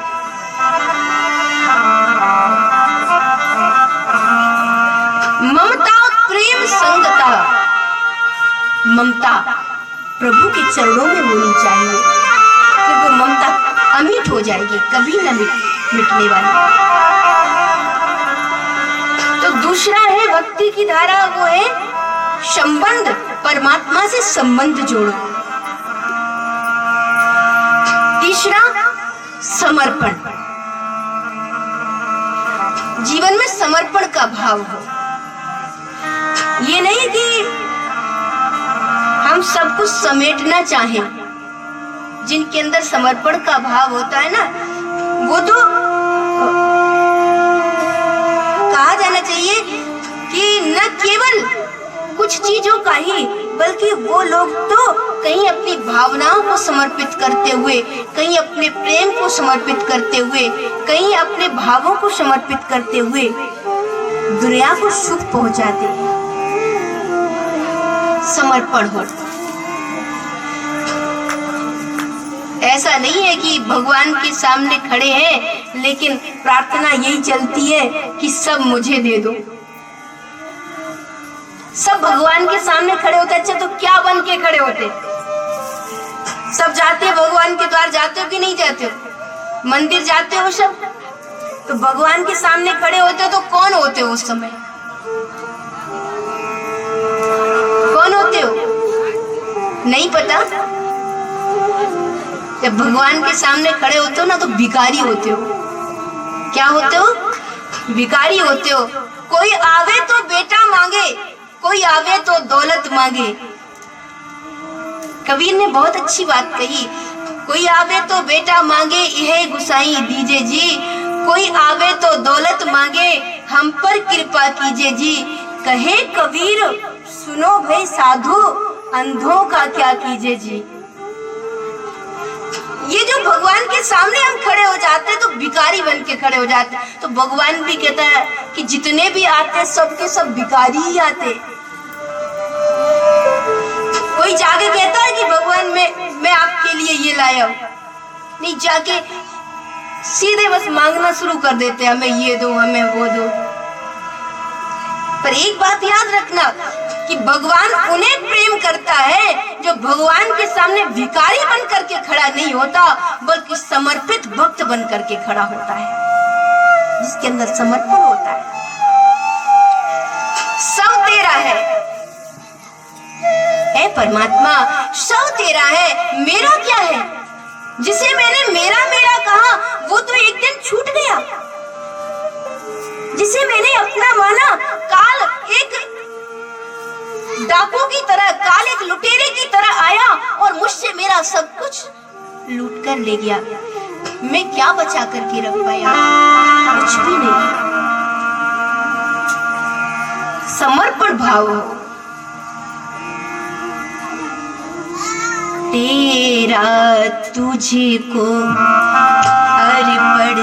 ममता प्रभु के चरणों में होनी चाहिए, फिर वो ममता अमिट हो जाएगी, कभी न मिटने वाली। तो दूसरा है भक्ति की धारा, वो है संबंध, परमात्मा से संबंध जोड़ो। तीसरा समर्पण, जीवन में समर्पण का भाव हो। ये नहीं कि हम सब कुछ समेटना चाहें, जिनके अंदर समर्पण का भाव होता है ना, वो तो कहा जाना चाहिए कि न केवल कुछ चीजों का ही, बल्कि वो लोग तो कहीं अपनी भावनाओं को समर्पित करते हुए, कहीं अपने प्रेम को समर्पित करते हुए, कहीं अपने भावों को समर्पित करते हुए दुनिया को सुख पहुंचाते। समर्पण हो। ऐसा नहीं है कि भगवान के सामने खड़े हैं लेकिन प्रार्थना यही चलती है कि सब मुझे दे दो। सब भगवान के सामने खड़े होते, अच्छा तो क्या बन के खड़े होते? सब जाते हो भगवान के द्वार, जाते हो कि नहीं जाते हो? मंदिर जाते हो सब? तो भगवान के सामने खड़े होते हो तो कौन होते हो उस समय? कौन होते हो? नहीं पता? जब भगवान के सामने खड़े होते हो ना तो भिखारी होते हो। क्या होते हो? भिखारी होते हो। कोई आवे तो बेटा मांगे, कोई आवे तो दौलत मांगे। कबीर ने बहुत अच्छी बात कही, कोई आवे तो बेटा मांगे, यह गुसाई दीजिए जी। कोई आवे तो दौलत मांगे, हम पर कृपा कीजिए जी। कहे कबीर सुनो भाई साधु, अंधों का क्या कीजिए जी। ये जो भगवान के सामने हम खड़े हो जाते हैं तो भिखारी बन के खड़े हो जाते हैं। तो भगवान भी कहता है कि जितने भी आते सबके सब भिखारी ही आते। कोई जाके कहता है कि भगवान मैं आपके लिए ये लाया हूं, नहीं, जाके सीधे बस मांगना शुरू कर देते हैं, हमें ये दो, हमें वो दो। पर एक बात याद रखना कि भगवान उन्हें प्रेम करता है जो भगवान के सामने भिखारी बन करके खड़ा नहीं होता, बल्कि समर्पित भक्त बन करके खड़ा होता है, जिसके अंदर समर्पण होता है। सब तेरा है, ऐ परमात्मा, सब तेरा है, मेरा क्या है? जिसे मैंने मेरा मेरा कहा वो तो एक दिन छूट गया। जिसे मैंने अपना माना, काल एक डाकू की तरह, काल एक लुटेरे की तरह आया और मुझसे मेरा सब कुछ लूट कर ले गया। मैं क्या बचा करके रख पाया? कुछ भी नहीं। समर्पण भाव हो। तेरा तुझको अर्पण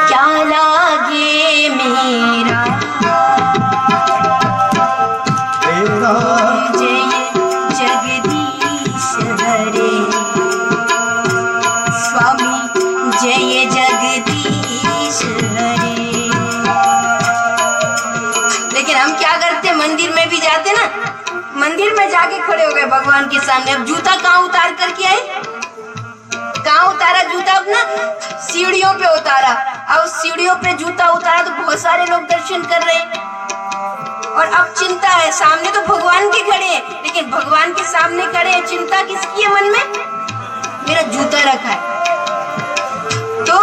क्या लागे मेरा, तेरा जय जगदीश हरे, स्वामी जय जगदीश हरे। लेकिन हम क्या करते, मंदिर में भी जाते ना, मंदिर में जाके खड़े हो गए भगवान के सामने। अब जूता कहाँ उतार करके आए? कहाँ उतारा जूता? अपना सीढ़ियों पे उतारा। अब सीढ़ियों पे जूता उतारा तो बहुत सारे लोग दर्शन कर रहे हैं, और अब चिंता है, सामने तो भगवान के खड़े हैं, लेकिन भगवान के सामने खड़े हैं, चिंता किसकी है मन में? मेरा जूता रखा है। तो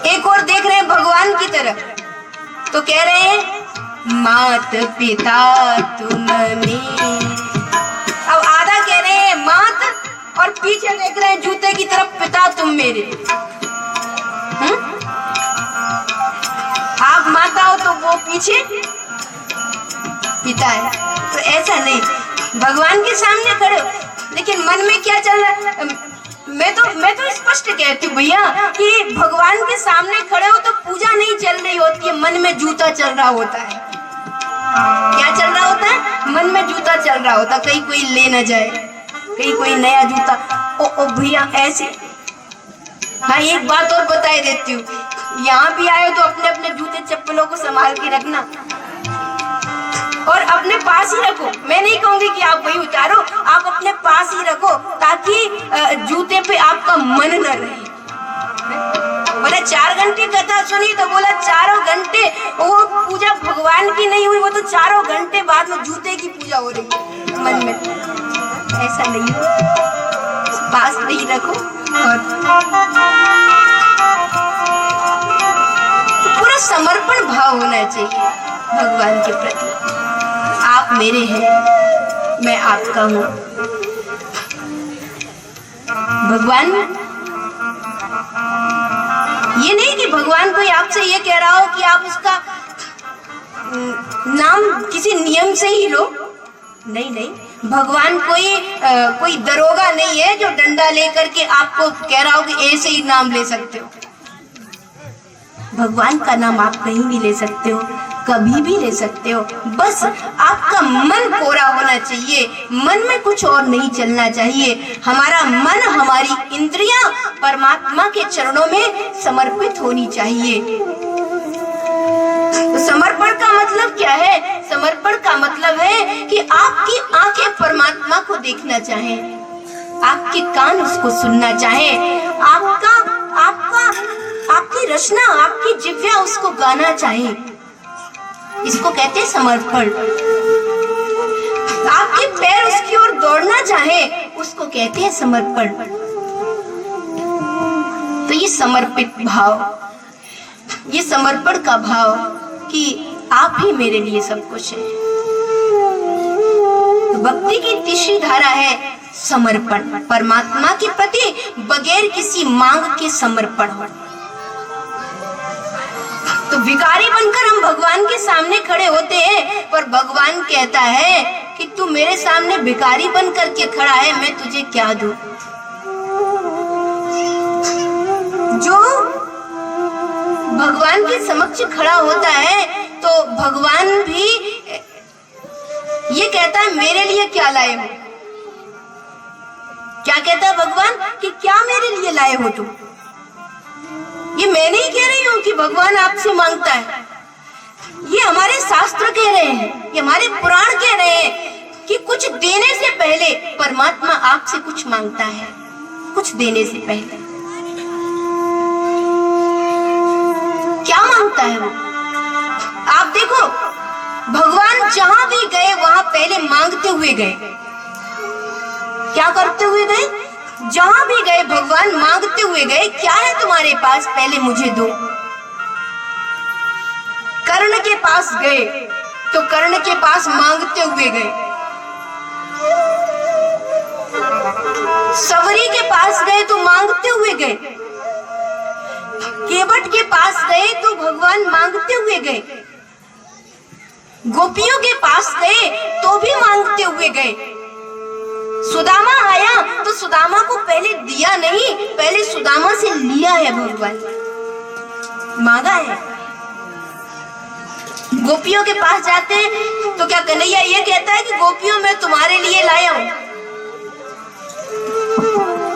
एक और देख रहे हैं भगवान की तरफ, तो कह रहे हैं मात पिता तुम मेरे। अब आधा कह रहे हैं मात, और पीछे देख रहे हैं जूते की तरफ, पिता तुम मेरे। आप माता हो तो वो पीछे पिता है। तो ऐसा नहीं, भगवान के सामने खड़े हो, लेकिन मन में क्या चल रहा है? मैं तो स्पष्ट कहती हूँ भैया कि भगवान के सामने खड़े हो तो पूजा नहीं चल रही होती है, मन में जूता चल रहा होता है। क्या चल रहा होता है? मन में जूता चल रहा होता, कहीं कोई ले न जाए, कहीं कोई नया जूता। ओ भैया ऐसे। हाँ, एक बात और बता देती हूँ, यहाँ भी आए तो अपने अपने जूते चप्पलों को संभाल के रखना। और अपने पास ही रखो। मैं नहीं कहूंगी कि आप वही उतारो, आप अपने पास ही रखो ताकि जूते पे आपका मन न रहे। बोला 4 घंटे कथा सुनी तो बोला चारों घंटे वो पूजा भगवान की नहीं हुई, वो तो चारों घंटे बाद में जूते की पूजा हो रही है मन में। ऐसा नहीं, पास नहीं रखो। और पूरा समर्पण भाव होना चाहिए भगवान के प्रति। आप मेरे हैं, मैं आपका हूँ। भगवान ये नहीं कि भगवान कोई आपसे ये कह रहा हो कि आप उसका नाम किसी नियम से ही लो। नहीं नहीं, भगवान कोई दरोगा नहीं है जो डंडा लेकर के आपको कह रहा हो कि ऐसे ही नाम ले सकते हो। भगवान का नाम आप कहीं भी ले सकते हो, कभी भी ले सकते हो। बस आपका मन कोरा होना चाहिए, मन में कुछ और नहीं चलना चाहिए। हमारा मन, हमारी इंद्रियां परमात्मा के चरणों में समर्पित होनी चाहिए। तो समर्पण का मतलब क्या है? समर्पण का मतलब है कि आपकी आंखें परमात्मा को देखना चाहें, आपके कान उसको सुनना चाहें, आपकी रचना, आपकी जिह्वा उसको गाना चाहे। इसको कहते हैं समर्पण। आपके पैर उसकी ओर दौड़ना चाहे, उसको कहते हैं समर्पण। तो ये समर्पित भाव, ये समर्पण का भाव कि आप ही मेरे लिए सब कुछ है। तो भक्ति की तीसरी धारा है समर्पण, परमात्मा के प्रति बगैर किसी मांग के समर्पण हो। तो भिखारी बनकर हम भगवान के सामने खड़े होते हैं, पर भगवान कहता है कि तू मेरे सामने भिखारी बनकर के खड़ा है, मैं तुझे क्या दूं? जो भगवान के समक्ष खड़ा होता है तो भगवान भी ये कहता है मेरे लिए क्या लाए हो? क्या कहता है भगवान कि क्या मेरे लिए लाए हो तुम? ये मैं नहीं कह रही हूं कि भगवान आपसे मांगता है, ये हमारे शास्त्र कह रहे हैं, ये हमारे पुराण कह रहे हैं कि कुछ देने से पहले परमात्मा आपसे कुछ मांगता है, कुछ देने से पहले। क्या मांगता है वो? आप देखो, भगवान जहां भी गए वहां पहले मांगते हुए गए। क्या करते हुए गए? जहां भी गए भगवान मांगते हुए गए। क्या है तुम्हारे पास? पहले मुझे दो। कर्ण के पास गए तो कर्ण के पास मांगते हुए गए। सवरी के पास गए तो मांगते हुए गए। केवट के पास गए तो भगवान मांगते हुए गए। गोपियों के पास गए तो भी मांगते हुए गए। सुदामा आया तो सुदामा को पहले दिया नहीं, पहले सुदामा से लिया है भगवान, मांगा है। गोपियों के पास जाते हैं तो क्या कन्हैया ये कहता है कि गोपियों मैं तुम्हारे लिए लाया हूं?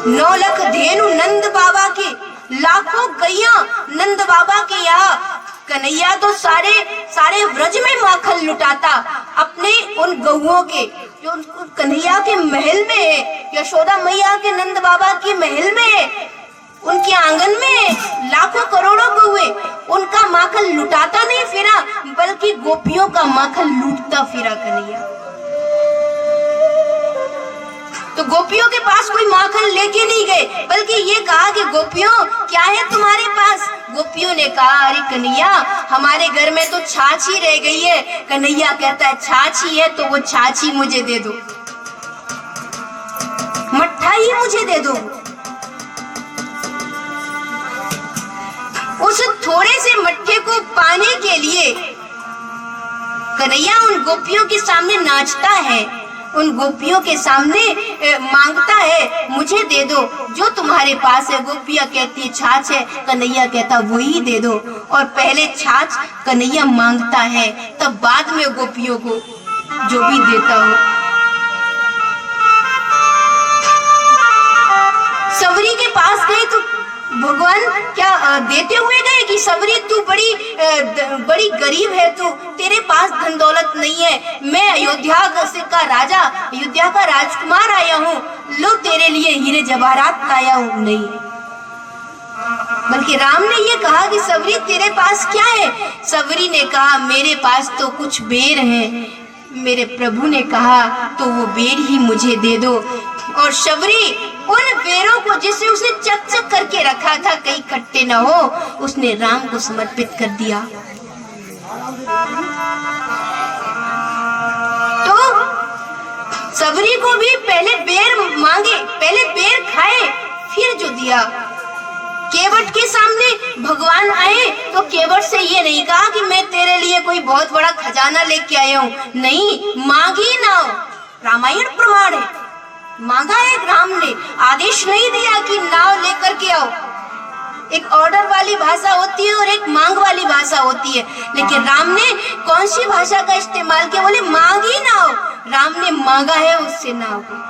9 लाख धेनु नंद बाबा के, लाखों गैया नंद बाबा के यहाँ। कन्हैया तो सारे व्रज में माखन लुटाता अपने उन गौओं के, जो कन्हैया के महल में है, यशोदा मैया के नंद बाबा के महल में है, उनके आंगन में लाखों करोड़ों गौए। उनका माखन लुटाता नहीं फिरा, बल्कि गोपियों का माखन लूटता फिरा कन्हैया। तो गोपियों के पास कोई माखन लेके नहीं गए, बल्कि ये कहा कि गोपियों क्या है तुम्हारे पास? गोपियों ने कहा अरे कन्हैया हमारे घर में तो छाछ ही रह गई है। कन्हैया कहता है छाछ ही है तो वो छाछ ही मुझे दे दो, मट्ठा ही मुझे दे दो। उस थोड़े से मट्ठे को पाने के लिए कन्हैया उन गोपियों के सामने नाचता है, उन गोपियों के सामने मांगता है मुझे दे दो जो तुम्हारे पास है। गोपियां कहती है छाछ है, कन्हैया कहता वही दे दो। और पहले छाछ कन्हैया मांगता है, तब बाद में गोपियों को जो भी देता हो। सवरी के पास गए तो भगवान क्या देते हुए गए कि कि सबरी तू बड़ी गरीब है, तू तेरे पास धन दौलत नहीं है, मैं अयोध्या का राजा, अयोध्या का राजकुमार आया हूँ, लो तेरे लिए हीरे जवाहरात लाया हूँ। नहीं, बल्कि राम ने ये कहा कि सबरी तेरे पास क्या है? सबरी ने कहा मेरे पास तो कुछ बेर हैं। मेरे प्रभु ने कहा तो वो बेर ही मुझे दे दो। और शबरी उन बेरों को जिसे उसने चक चक करके रखा था कहीं खट्टे न हो, उसने राम को समर्पित कर दिया। तो सबरी को भी पहले बेर मांगे, पहले बेर खाए, फिर जो दिया। केवट के सामने भगवान आए तो केवट से ये नहीं कहा कि मैं तेरे लिए कोई बहुत बड़ा खजाना लेके आया हूँ, नहीं, मांगी नाव। रामायण प्रमाण है, मांगा है। राम ने आदेश नहीं दिया कि नाव लेकर के आओ। एक ऑर्डर वाली भाषा होती है और एक मांग वाली भाषा होती है, लेकिन राम ने कौन सी भाषा का इस्तेमाल किया? बोले मांगी नाव। राम ने मांगा है उससे नाव को।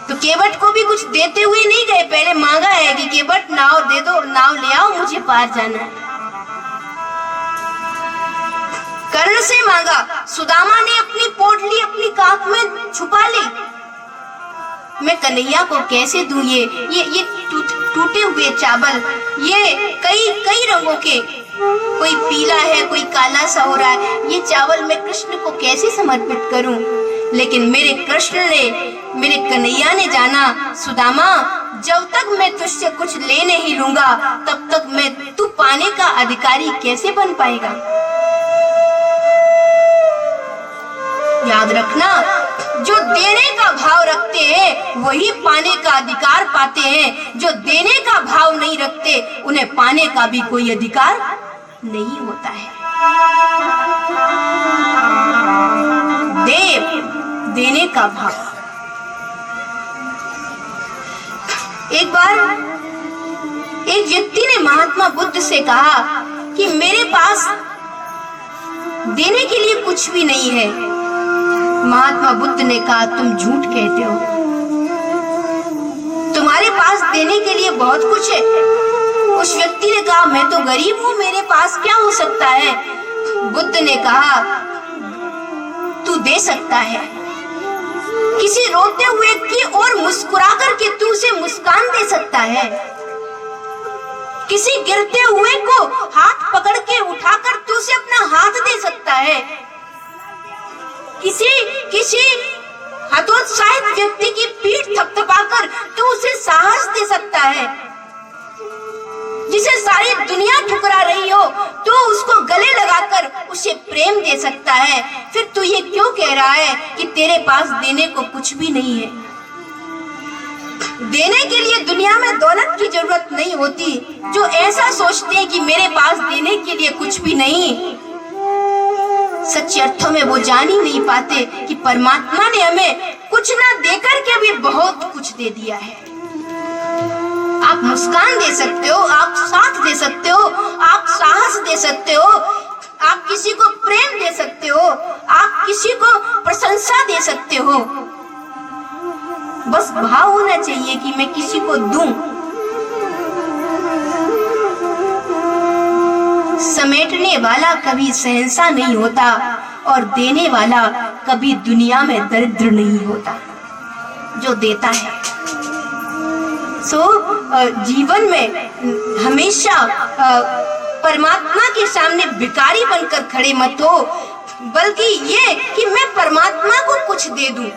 तो केवट को भी कुछ देते हुए नहीं गए, पहले मांगा है कि केवट नाव दे दो, नाव ले आओ, मुझे पार जाना है। कर्ण से मांगा, सुदामा ने अपनी पोटली अपनी काख में छुपा ली। मैं कन्हैया को कैसे दूं ये टूटे हुए चावल, ये कई रंगों के, कोई पीला है, कोई काला सा हो रहा है, ये चावल मैं कृष्ण को कैसे समर्पित करूं? लेकिन मेरे कृष्ण ने, मेरे कन्हैया ने जाना, सुदामा जब तक मैं तुझसे कुछ ले नहीं लूंगा तब तक मैं तू पाने का अधिकारी कैसे बन पाएगा? याद रखना, जो देने का भाव रखते हैं वही पाने का अधिकार पाते हैं, जो देने का भाव नहीं रखते उन्हें पाने का भी कोई अधिकार नहीं होता है। देने का भाव। एक बार एक व्यक्ति ने महात्मा बुद्ध से कहा कि मेरे पास देने के लिए कुछ भी नहीं है। महात्मा बुद्ध ने कहा तुम झूठ कहते हो, तुम्हारे पास देने के लिए बहुत कुछ है। उस व्यक्ति ने कहा मैं तो गरीब हूँ, मेरे पास क्या हो सकता है? बुद्ध ने कहा तू दे सकता है, किसी रोते हुए की ओर मुस्कुरा करके तू उसे मुस्कान दे सकता है, किसी गिरते हुए को हाथ पकड़ के उठाकर तू उसे अपना हाथ दे सकता है, किसी हतोत्साहित व्यक्ति की पीठ थपथपाकर तू उसे साहस दे सकता है, जिसे सारी दुनिया ठुकरा रही हो तू उसको गले लगाकर उसे प्रेम दे सकता है। फिर तू ये क्यों कह रहा है कि तेरे पास देने को कुछ भी नहीं है? देने के लिए दुनिया में दौलत की जरूरत नहीं होती। जो ऐसा सोचते हैं कि मेरे पास देने के लिए कुछ भी नहीं, सच्चे अर्थों में वो जान ही नहीं पाते कि परमात्मा ने हमें कुछ ना देकर के भी बहुत कुछ दे दिया है। आप मुस्कान दे सकते हो, आप साथ दे सकते हो, आप साहस दे सकते हो, आप किसी को प्रेम दे सकते हो, आप किसी को प्रशंसा दे सकते हो। बस भाव होना चाहिए कि मैं किसी को दूं। समेटने वाला कभी शहंशाह नहीं होता और देने वाला कभी दुनिया में दरिद्र नहीं होता। जो देता है जीवन में हमेशा परमात्मा के सामने भिखारी बनकर खड़े मत हो, बल्कि ये कि मैं परमात्मा को कुछ दे दूं।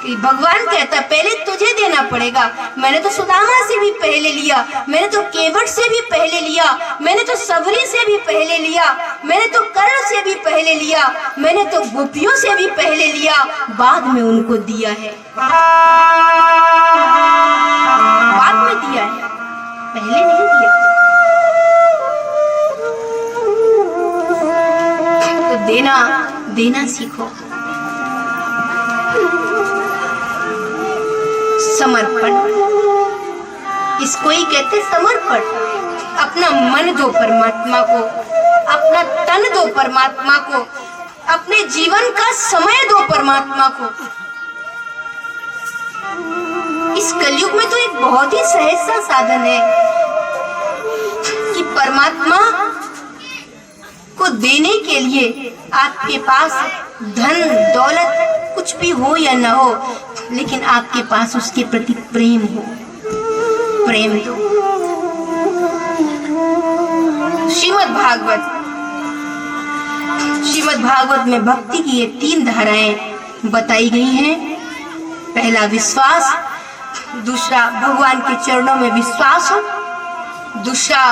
कि भगवान कहता पहले तुझे देना पड़ेगा। मैंने तो सुदामा से भी पहले लिया, मैंने तो केवट से भी पहले लिया, मैंने तो सबरी से भी पहले लिया, मैंने तो कर्ण से भी पहले लिया, मैंने तो गोपियों से भी पहले लिया, बाद में उनको दिया है। बाद में दिया है, पहले नहीं दिया। तो देना सीखो। समर्पण, इसको ही कहते समर्पण। अपना मन दो परमात्मा को, अपना तन दो परमात्मा को, अपने जीवन का समय दो परमात्मा को। इस कलयुग में तो एक बहुत ही सहज सा साधन है कि परमात्मा को देने के लिए आपके पास धन दौलत कुछ भी हो या ना हो, लेकिन आपके पास उसके प्रति प्रेम हो। प्रेम दो। श्रीमद् भागवत में भक्ति की ये 3 धाराएं बताई गई हैं। पहला विश्वास, दूसरा भगवान के चरणों में विश्वास हो, दूसरा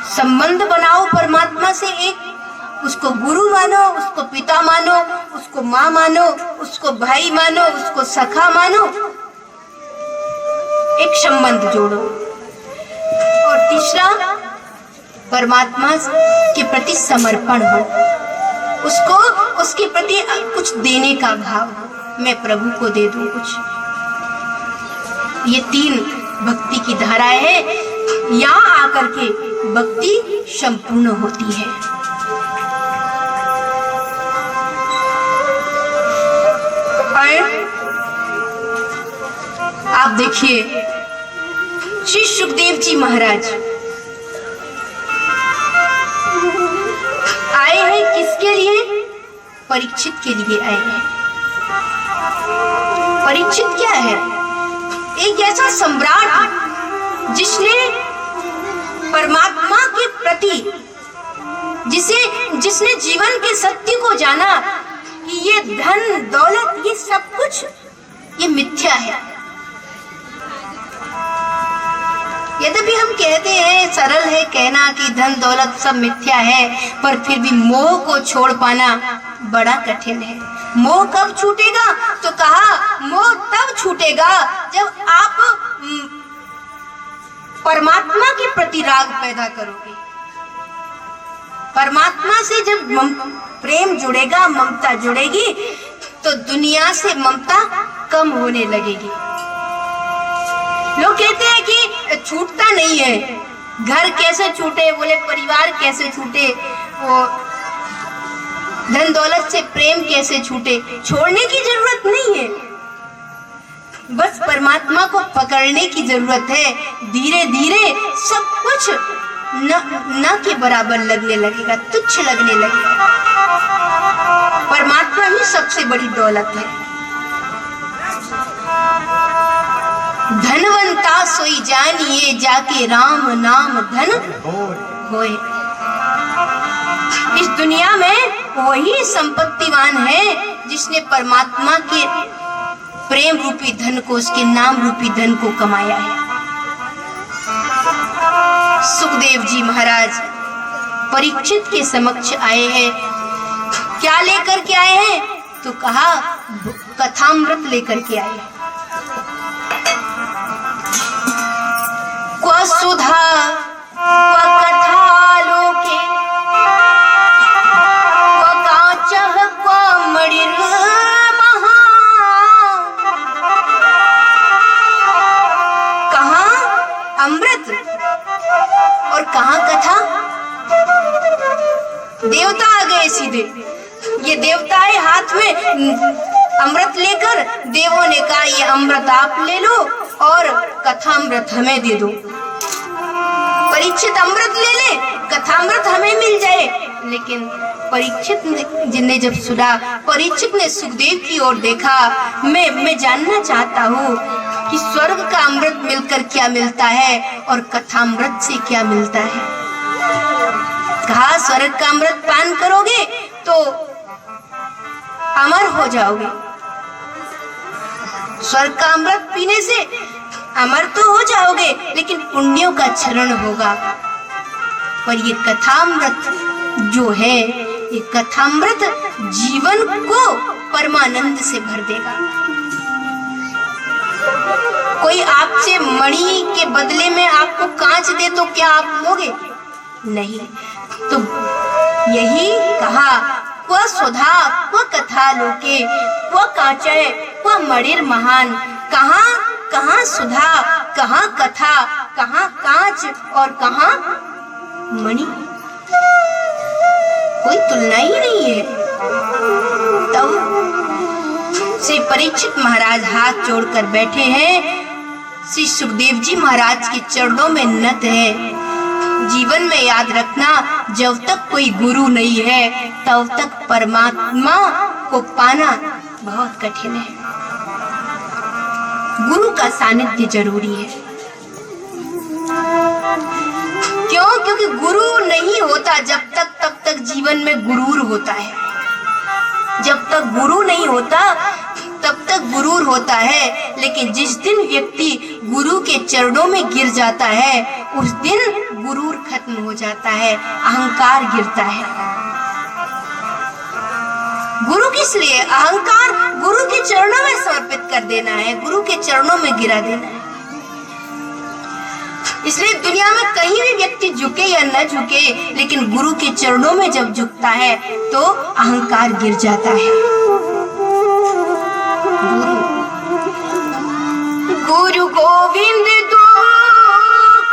संबंध बनाओ परमात्मा से, एक उसको गुरु मानो, उसको पिता मानो, उसको माँ मानो, उसको भाई मानो, उसको सखा मानो, एक संबंध जोड़ो। और तीसरा परमात्मा के प्रति समर्पण हो, उसको उसके प्रति कुछ देने का भाव हो, मैं प्रभु को दे दूं कुछ। ये 3 भक्ति की धाराएं हैं। यहाँ आकर के भक्ति संपूर्ण होती है। आप देखिए श्री सुखदेव जी महाराज आए हैं किसके लिए? परीक्षित के लिए आए हैं। परीक्षित क्या है? एक ऐसा सम्राट जिसने परमात्मा के प्रति, जिसने जीवन के सत्य को जाना कि ये धन दौलत ये सब कुछ ये मिथ्या है। यद्यपि हम कहते हैं, सरल है कहना कि धन दौलत सब मिथ्या है, पर फिर भी मोह को छोड़ पाना बड़ा कठिन है। मोह कब छूटेगा? तो कहा मोह तब छूटेगा जब आप परमात्मा के प्रति राग पैदा करोगे। परमात्मा से जब प्रेम जुड़ेगा, ममता जुड़ेगी, तो दुनिया से ममता कम होने लगेगी। लोग कहते हैं कि छूटता नहीं है। घर कैसे छूटे? बोले परिवार कैसे छूटे? वो धन दौलत से प्रेम कैसे छूटे? छोड़ने की जरूरत नहीं है, बस परमात्मा को पकड़ने की जरूरत है। धीरे धीरे सब कुछ न के बराबर लगने लगेगा, तुच्छ लगने लगेगा। परमात्मा ही सबसे बड़ी दौलत है। धनवंता सोई जानिए, जाके राम नाम धन होए। इस दुनिया में वही संपत्तिवान है जिसने परमात्मा के प्रेम रूपी धन को, उसके नाम रूपी धन को कमाया है। सुखदेव जी महाराज परीक्षित के समक्ष आए हैं। क्या लेकर के आए हैं? तो कहा कथामृत लेकर के आए हैं। क्व सुधा क्व कथा लोके, क्व काचः क्व मणिर्महा। कहाँ अमृत और कहाँ कथा? देवता आ गए सीधे। ये देवताएं हाथ में अमृत लेकर, देवों ने कहा ये अमृत आप ले लो और कथामृत हमें दे दो। परीक्षित अमृत ले ले, कथामृत हमें मिल जाए। लेकिन परीक्षित ने जब सुना, परीक्षित ने सुखदेव की ओर देखा। मैं जानना चाहता हूँ कि स्वर्ग का अमृत मिलकर क्या मिलता है और कथामृत से क्या मिलता है। कहा स्वर्ग का अमृत पान करोगे तो अमर हो जाओगे। स्वर्ग का अमृत पीने से अमर तो हो जाओगे, लेकिन पुण्यों का क्षरण होगा। पर ये कथामृत जो है, ये कथामृत जीवन को परमानंद से भर देगा। कोई आपसे मणि के बदले में आपको कांच दे तो क्या आप लोगे? नहीं। तो यही कहा क्व सुधा क्व कथा लोके, क्व काचय क्व मणिर महान। कहाँ सुधा, कहाँ कथा, कहाँ कांच और कहाँ मणि? कोई तुलना ही नहीं है। तब श्री परीक्षित महाराज हाथ जोड़कर बैठे हैं। श्री सुखदेव जी महाराज के चरणों में नत है। जीवन में याद रखना, जब तक कोई गुरु नहीं है तब तक परमात्मा को पाना बहुत कठिन है। गुरु का सानिध्य जरूरी है। क्यों? क्योंकि गुरु नहीं होता जब तक, तब तक जीवन में गुरूर होता है। जब तक गुरु नहीं होता तब तक गुरूर होता है। लेकिन जिस दिन व्यक्ति गुरु के चरणों में गिर जाता है उस दिन गुरूर खत्म हो जाता है, अहंकार गिरता है। गुरु किस लिए? अहंकार गुरु के चरणों में समर्पित कर देना है, गुरु के चरणों में गिरा देना है। इसलिए दुनिया में कहीं भी व्यक्ति झुके या न झुके, लेकिन गुरु के चरणों में जब झुकता है तो अहंकार गिर जाता है। गुरु गोविंद दो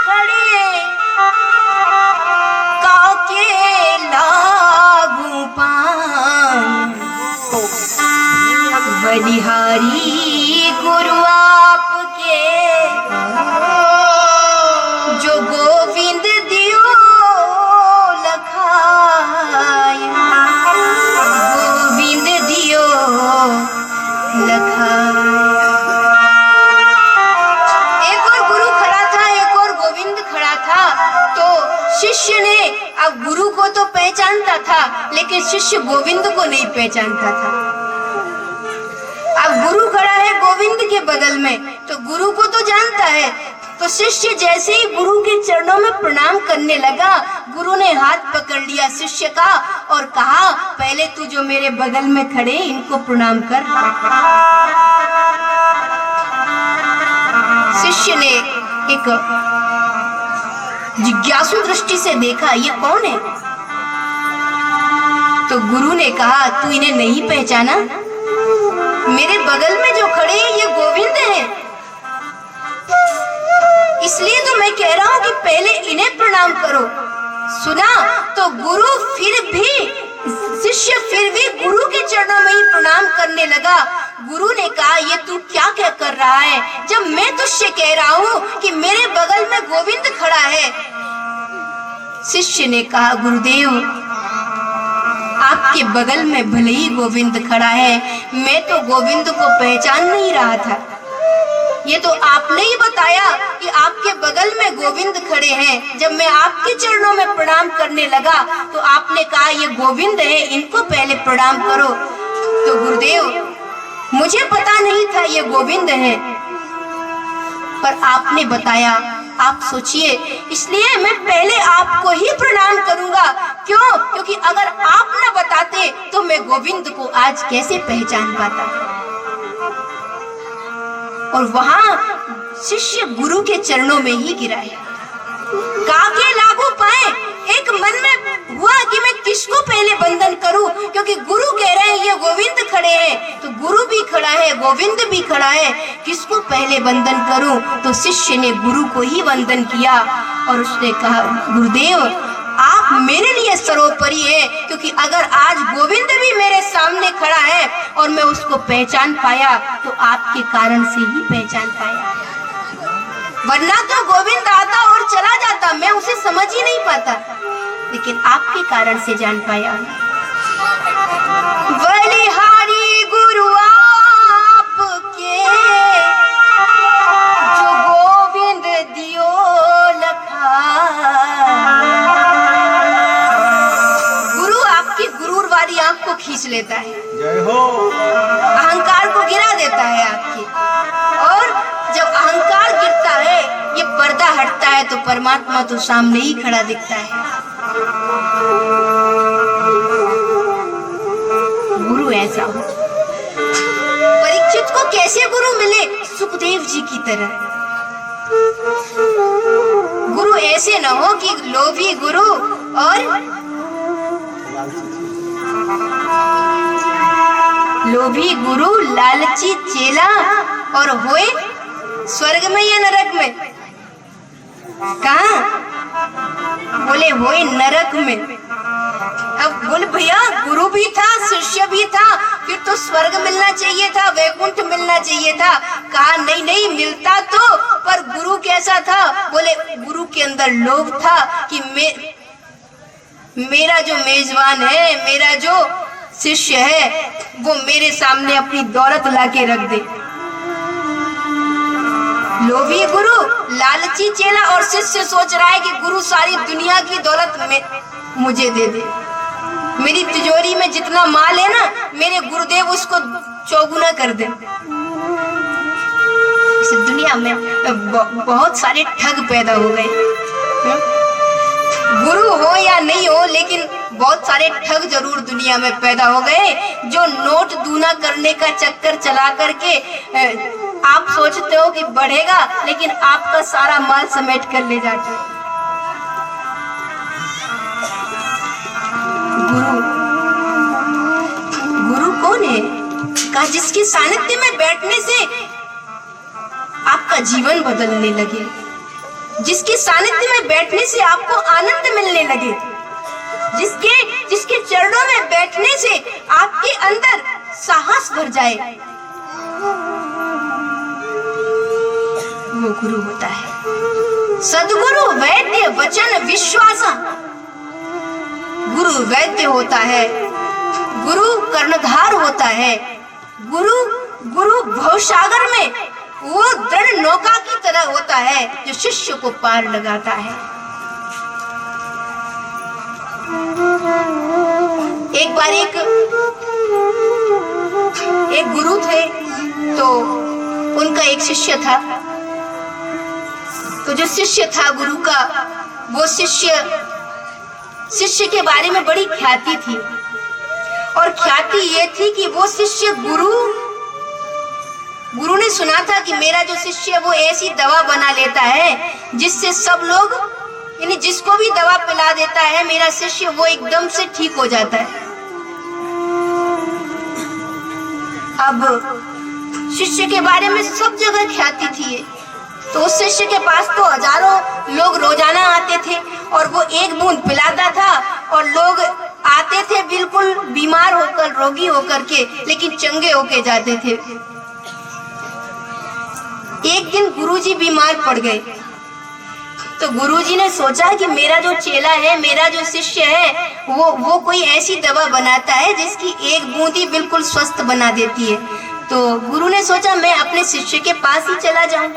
खड़े काके लागू पान, बलिहारी गुरु आपके जो गोविंद दियो लखाय, गोविंद दियो लखाय। एक और गुरु खड़ा था, एक और गोविंद खड़ा था। तो शिष्य ने, अब गुरु को तो पहचानता था लेकिन शिष्य गोविंद को नहीं पहचानता था। अब गुरु खड़ा है गोविंद के बगल में, तो गुरु को तो जानता है। तो शिष्य जैसे ही गुरु के चरणों में प्रणाम करने लगा, गुरु ने हाथ पकड़ लिया शिष्य का और कहा, पहले तू जो मेरे बगल में खड़े इनको प्रणाम कर। शिष्य ने एक जिज्ञासु दृष्टि से देखा, ये कौन है? तो गुरु ने कहा, तू इन्हें नहीं पहचाना? मेरे बगल में जो खड़े हैं ये गोविंद हैं। इसलिए तो मैं कह रहा हूं कि पहले इन्हें प्रणाम करो। सुना? तो गुरु शिष्य फिर भी गुरु के चरणों में ही प्रणाम करने लगा। गुरु ने कहा, ये तू क्या कर रहा है, जब मैं तुझसे कह रहा हूं कि मेरे बगल में गोविंद खड़ा है। शिष्य ने कहा, गुरुदेव आपके बगल में भले ही गोविंद खड़ा है, मैं तो गोविंद को पहचान नहीं रहा था। ये तो आपने ही बताया कि आपके बगल में गोविंद खड़े हैं। जब मैं आपके चरणों में प्रणाम करने लगा तो आपने कहा ये गोविंद है, इनको पहले प्रणाम करो। तो गुरुदेव मुझे पता नहीं था ये गोविंद है, पर आपने बताया। आप सोचिए, इसलिए मैं पहले आपको ही प्रणाम करूंगा। क्यों? क्योंकि अगर आप न बताते तो मैं गोविंद को आज कैसे पहचान पाता। और वहां शिष्य गुरु के चरणों में ही गिरा है। काके लागू पाए, एक मन में हुआ कि मैं किसको पहले वंदन करूं, क्योंकि गुरु कह रहे हैं ये गोविंद खड़े हैं, तो गुरु भी खड़ा है, गोविंद भी खड़ा है, किसको पहले वंदन करूं? तो शिष्य ने गुरु को ही वंदन किया और उसने कहा, गुरुदेव आप मेरे लिए सर्वोपरि है, क्योंकि अगर आज गोविंद भी मेरे सामने खड़ा है और मैं उसको पहचान पाया तो आपके कारण से ही पहचान पाया, वरना तो गोविंद आता और चला जाता, मैं उसे समझ ही नहीं पाता, लेकिन आपके कारण से जान पाया। बलिहारी गुरु आपके जो गोविंद दियो लखाय। गुरु आपकी गुरूर वाली आंख को खींच लेता है, जय हो, अहंकार को गिरा देता है आपकी, और जब अहंकार गिरता है, ये पर्दा हटता है, तो परमात्मा तो सामने ही खड़ा दिखता है। गुरु ऐसा हो। परीक्षित को कैसे गुरु मिले? सुखदेव जी की तरह। गुरु ऐसे न हो कि लोभी गुरु और लोभी गुरु, लालची चेला, और होए स्वर्ग में या नरक में? कहाँ? बोले होए नरक में। अब बोले भैया गुरु भी था शिष्य भी था, फिर तो स्वर्ग मिलना चाहिए था, वैकुंठ मिलना चाहिए था। कहा नहीं नहीं मिलता तो, पर गुरु कैसा था? बोले गुरु के अंदर लोभ था कि मेरा जो मेजबान है, मेरा जो शिष्य है, वो मेरे सामने अपनी दौलत लाके रख दे। लोभी गुरु, लालची चेला, और शिष्य सोच रहा है कि गुरु सारी दुनिया की दौलत में मुझे दे दे। मेरी तिजोरी में जितना माल है ना, मेरे गुरुदेव उसको चौगुना कर दे। इस दुनिया में बहुत सारे ठग पैदा हो गए। गुरु हो या नहीं हो, लेकिन बहुत सारे ठग जरूर दुनिया में पैदा हो गए, जो नोट दूना करने का चक्कर चला करके आप सोचते हो कि बढ़ेगा, लेकिन आपका सारा माल समेट कर ले जाते हैं। गुरु कौन है? कहा जिसके सानिध्य में बैठने से आपका जीवन बदलने लगे, जिसके सानिध्य में बैठने से आपको आनंद मिलने लगे, जिसके चरणों में बैठने से आपके अंदर साहस भर जाए, वो गुरु होता है। सद्गुरु वैद्य वचन विश्वासा, गुरु वैद्य होता है, गुरु कर्णधार होता है, गुरु भवसागर में वो दृढ़ नौका की तरह होता है जो शिष्य को पार लगाता है। एक बार एक गुरु थे, तो उनका एक शिष्य था। तो जो शिष्य था गुरु का, वो शिष्य के बारे में बड़ी ख्याति थी, और ख्याति ये थी कि वो शिष्य गुरु ने सुना था कि मेरा जो शिष्य है वो ऐसी दवा बना लेता है जिससे सब लोग, यानी जिसको भी दवा पिला देता है मेरा शिष्य, वो एकदम से ठीक हो जाता है। अब शिष्य के बारे में सब जगह ख्याति थी, तो उस शिष्य के पास तो हजारों लोग रोजाना आते थे, और वो एक बूंद पिलाता था, और लोग आते थे बिल्कुल बीमार होकर, रोगी होकर के, लेकिन चंगे होके जाते थे। एक दिन गुरुजी बीमार पड़ गए, तो गुरुजी ने सोचा कि मेरा जो चेला है, मेरा जो शिष्य है, वो कोई ऐसी दवा बनाता है जिसकी एक बूंद ही बिल्कुल स्वस्थ बना देती है। तो गुरु ने सोचा मैं अपने शिष्य के पास ही चला जाऊं।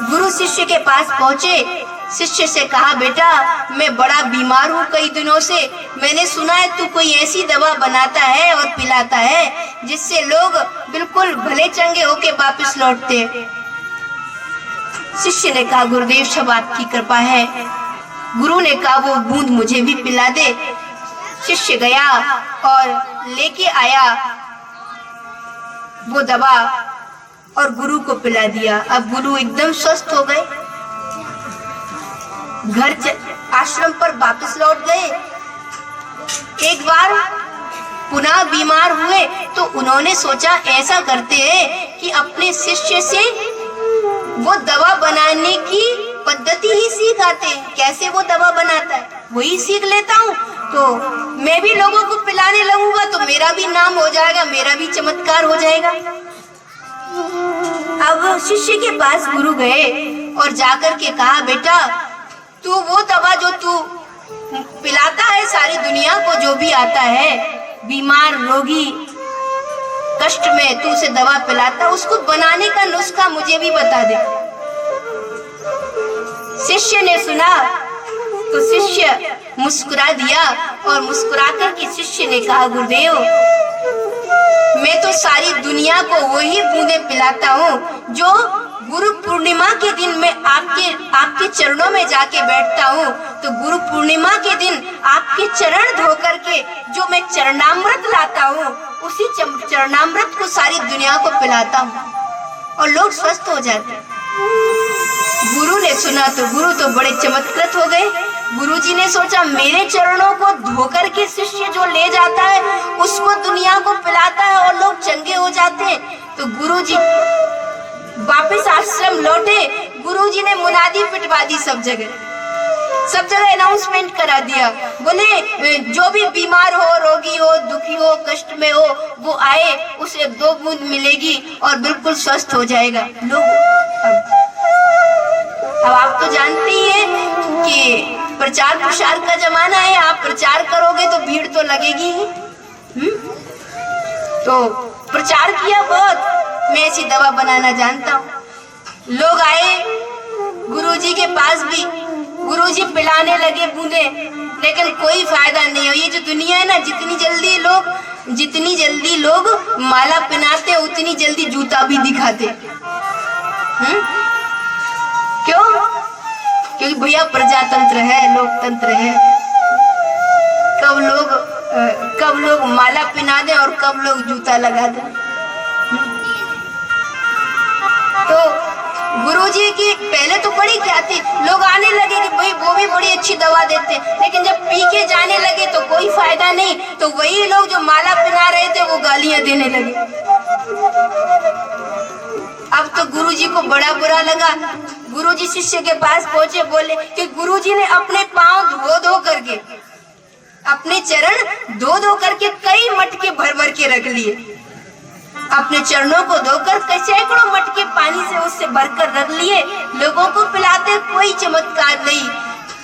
गुरु शिष्य के पास पहुंचे, शिष्य से कहा बेटा मैं बड़ा बीमार हूँ कई दिनों से, मैंने सुना है तू कोई ऐसी दवा बनाता है और पिलाता है जिससे लोग बिल्कुल भले चंगे होके वापस लौटते। शिष्य ने कहा गुरुदेव सब आपकी कृपा है। गुरु ने कहा वो बूंद मुझे भी पिला दे। शिष्य गया और लेके आया वो दवा और गुरु को पिला दिया। अब गुरु एकदम स्वस्थ हो गए, घर आश्रम पर वापस लौट गए। एक बार पुनः बीमार हुए तो उन्होंने सोचा ऐसा करते हैं कि अपने शिष्य से वो दवा बनाने की पद्धति ही सीख आते हैं, कैसे वो दवा बनाता है वही सीख लेता हूँ, तो मैं भी लोगों को पिलाने लगूंगा तो मेरा भी नाम हो जाएगा, मेरा भी चमत्कार हो जाएगा। अब शिष्य के पास गुरु गए और जाकर के कहा बेटा तू वो दवा जो तू पिलाता है सारी दुनिया को, जो भी आता है बीमार रोगी कष्ट में, तू उसे दवा पिलाता, उसको बनाने का नुस्खा मुझे भी बता दे। शिष्य ने सुना तो शिष्य मुस्कुरा दिया और मुस्कुराकर के शिष्य ने कहा गुरुदेव मैं तो सारी दुनिया को वही बूंदे पिलाता हूँ जो गुरु पूर्णिमा के दिन मैं आपके चरणों में जाके बैठता हूँ, तो गुरु पूर्णिमा के दिन आपके चरण धो करके जो मैं चरणामृत लाता हूँ उसी चरणामृत को सारी दुनिया को पिलाता हूँ और लोग स्वस्थ हो जाते हैं। गुरु ने सुना तो गुरु तो बड़े चमत्कृत हो गए। गुरुजी ने सोचा मेरे चरणों को धोकर के शिष्य जो ले जाता है उसको दुनिया को पिलाता है और लोग चंगे हो जाते हैं। तो गुरुजी वापस आश्रम लौटे, गुरुजी ने मुनादी पिटवा दी सब जगह, सब जगह अनाउंसमेंट करा दिया, बोले जो भी बीमार हो, रोगी हो, दुखी हो, कष्ट में हो, वो आए, उसे 2 बूंद मिलेगी और बिल्कुल स्वस्थ हो जाएगा। लोग अब आप तो जानते ही हैं कि प्रचार प्रसार का जमाना है, आप प्रचार करोगे तो भीड़ तो लगेगी ही। तो प्रचार किया बहुत, मैं ऐसी दवा बनाना जानता हूँ। लोग आए गुरुजी के पास भी, गुरुजी पिलाने लगे बूंदे, लेकिन कोई फायदा नहीं हो। ये जो दुनिया है ना, जितनी जल्दी लोग माला पहनाते उतनी जल्दी जूता भी दिखाते। क्यों? क्योंकि भैया प्रजातंत्र है, लोकतंत्र है। कब लोग माला पहना दें और कब लोग जूता लगा दें। तो गुरुजी की पहले तो बड़ी क्या थी, लोग आने लगे कि भाई वो भी बड़ी अच्छी दवा देते, लेकिन जब पी के जाने लगे तो कोई फायदा नहीं। तो वही लोग जो माला पहना रहे थे वो गालियां देने लगे। अब तो गुरुजी को बड़ा बुरा लगा। गुरुजी शिष्य के पास पहुंचे, बोले कि गुरुजी ने अपने पांव धो करके, अपने चरण धो करके कई मटके भर के रख लिए। अपने चरणों को धोकर सैकड़ों मटके पानी से उससे भरकर रख लिए। लोगों को पिलाते कोई चमत्कार नहीं।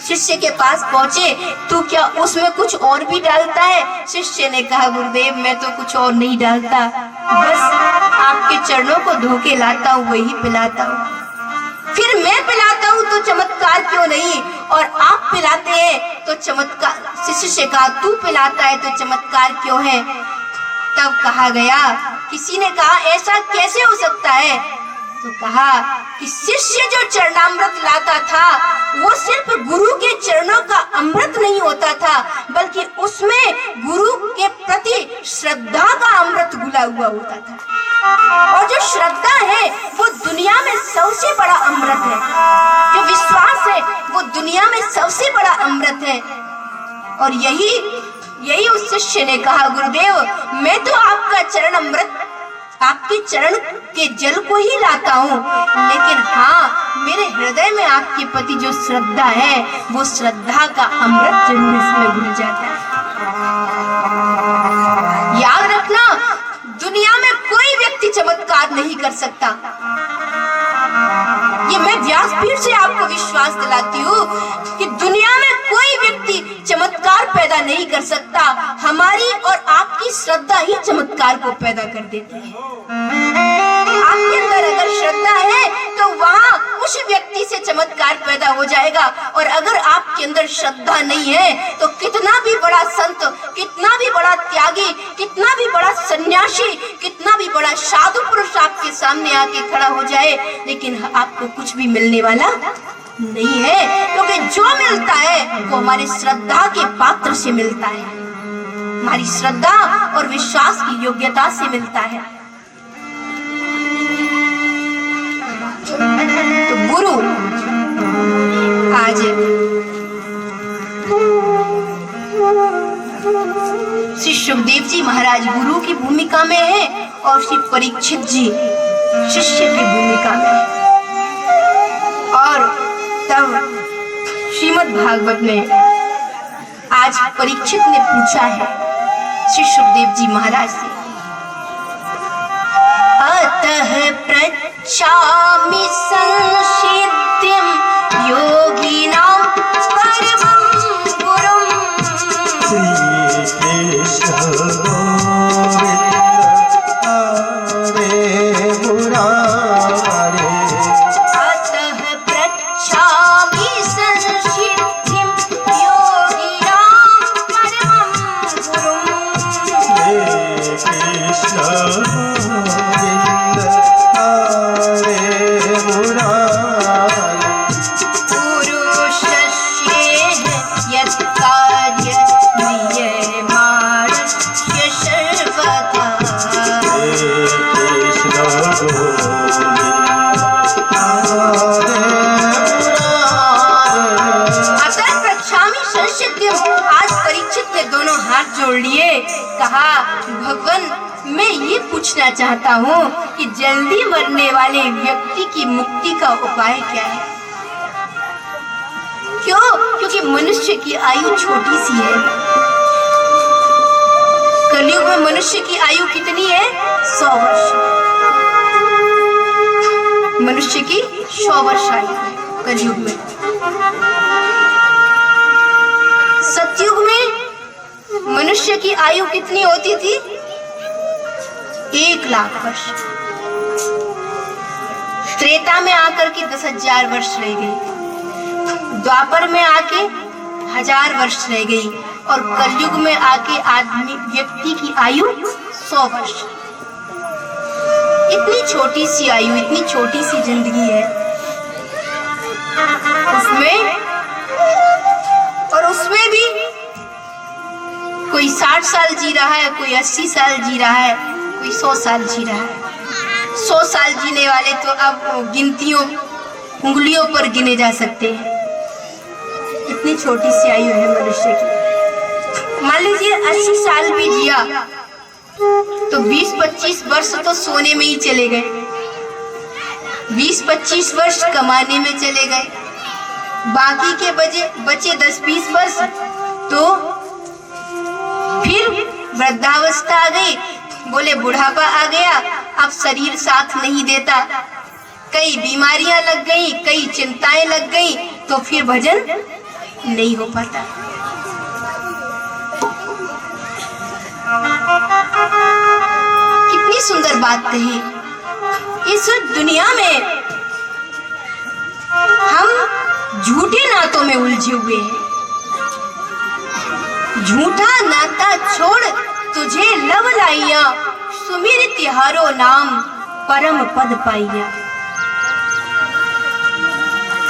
शिष्य के पास पहुंचे, तू क्या उसमें कुछ और भी डालता है? शिष्य ने कहा, गुरुदेव मैं तो कुछ और नहीं डालता, बस आपके चरणों को धो के लाता हूँ, वही पिलाता हूँ। फिर मैं पिलाता हूँ तो चमत्कार क्यों नहीं, और आप पिलाते हैं तो चमत्कार। शिष्य से कहा, तू पिलाता है तो चमत्कार क्यों है? तब कहा गया, किसी ने कहा ऐसा कैसे हो सकता है? तो कहा कि शिष्य जो चरणामृत लाता था वो सिर्फ गुरु के चरणों का अमृत नहीं होता था, बल्कि उसमें गुरु के प्रति श्रद्धा का अमृत घुला हुआ होता था। और जो श्रद्धा है वो दुनिया में सबसे बड़ा अमृत है। जो विश्वास है वो दुनिया में सबसे बड़ा अमृत है। और यही उस शिष्य ने कहा, गुरुदेव मैं तो आपका चरण अमृत, आपके चरण के जल को ही लाता हूँ, लेकिन हाँ मेरे हृदय में आपके प्रति जो श्रद्धा है वो श्रद्धा का अमृत जरूर इसमें घुल जाता है। याद रखना, दुनिया में कोई व्यक्ति चमत्कार नहीं कर सकता। ये मैं व्यासपीठ से आपको विश्वास दिलाती हूँ कि दुनिया में कोई व्यक्ति चमत्कार पैदा नहीं कर सकता। हमारी और आपकी श्रद्धा ही चमत्कार को पैदा कर देती है। आपके अंदर अगर श्रद्धा है तो वहाँ उस व्यक्ति से चमत्कार पैदा हो जाएगा। और अगर आपके अंदर श्रद्धा नहीं है तो कितना भी बड़ा संत, कितना भी बड़ा त्यागी, कितना भी बड़ा सन्यासी, कितना भी बड़ा साधु पुरुष आपके सामने आके खड़ा हो जाए, लेकिन आपको कुछ भी मिलने वाला नहीं है। क्योंकि जो मिलता है वो हमारी श्रद्धा के पात्र से मिलता है, हमारी श्रद्धा और विश्वास की योग्यता से मिलता है। तो गुरु आज श्री सुखदेव जी महाराज गुरु की भूमिका में है और श्री परीक्षित जी शिष्य की भूमिका में है। और तब श्रीमद् भागवत में आज परीक्षित ने पूछा है श्री सुखदेव जी महाराज से, अतः पृच्छामि संसिद्धिं योगिनां परमं गुरुं। अतः पृच्छामि संसिद्धिं योगिनां परमं गुरुं। जोड़ लिए, कहा भगवान मैं ये पूछना चाहता हूँ कि जल्दी मरने वाले व्यक्ति की मुक्ति का उपाय क्या है? क्यों? क्योंकि मनुष्य की आयु छोटी सी है। कलयुग में मनुष्य की आयु कितनी है? 100 वर्ष। मनुष्य की 100 वर्ष आयु है कलयुग में। सतयुग में मनुष्य की आयु कितनी होती थी? 1 लाख वर्ष। त्रेता में आकर के 10,000 वर्ष रह गई, द्वापर में आके 1000 वर्ष रह गई, और कलयुग में आके आदमी व्यक्ति की आयु 100 वर्ष। इतनी छोटी सी आयु, इतनी छोटी सी जिंदगी है उसमें, और उसमें भी कोई 60 साल जी रहा है, कोई 80 साल जी रहा है, कोई 100 साल जी रहा है। 100 साल जीने वाले तो अब गिनतियों, उंगलियों पर गिने जा सकते हैं। इतनी छोटी सी आयु है मनुष्य की। मान लीजिए 80 साल भी जिया तो 20-25 वर्ष तो सोने में ही चले गए, 20-25 वर्ष कमाने में चले गए, बाकी के बचे 10-20 वर्ष तो फिर वृद्धावस्था आ गई, बोले बुढ़ापा आ गया, अब शरीर साथ नहीं देता, कई बीमारियां लग गई, कई चिंताएं लग गई, तो फिर भजन नहीं हो पाता। कितनी सुंदर बात कही। इस दुनिया में हम झूठे नातों में उलझे हुए हैं। झूठा नाता छोड़ तुझे लव लाइया, सुमिर तिहारो नाम परम पद पाइया।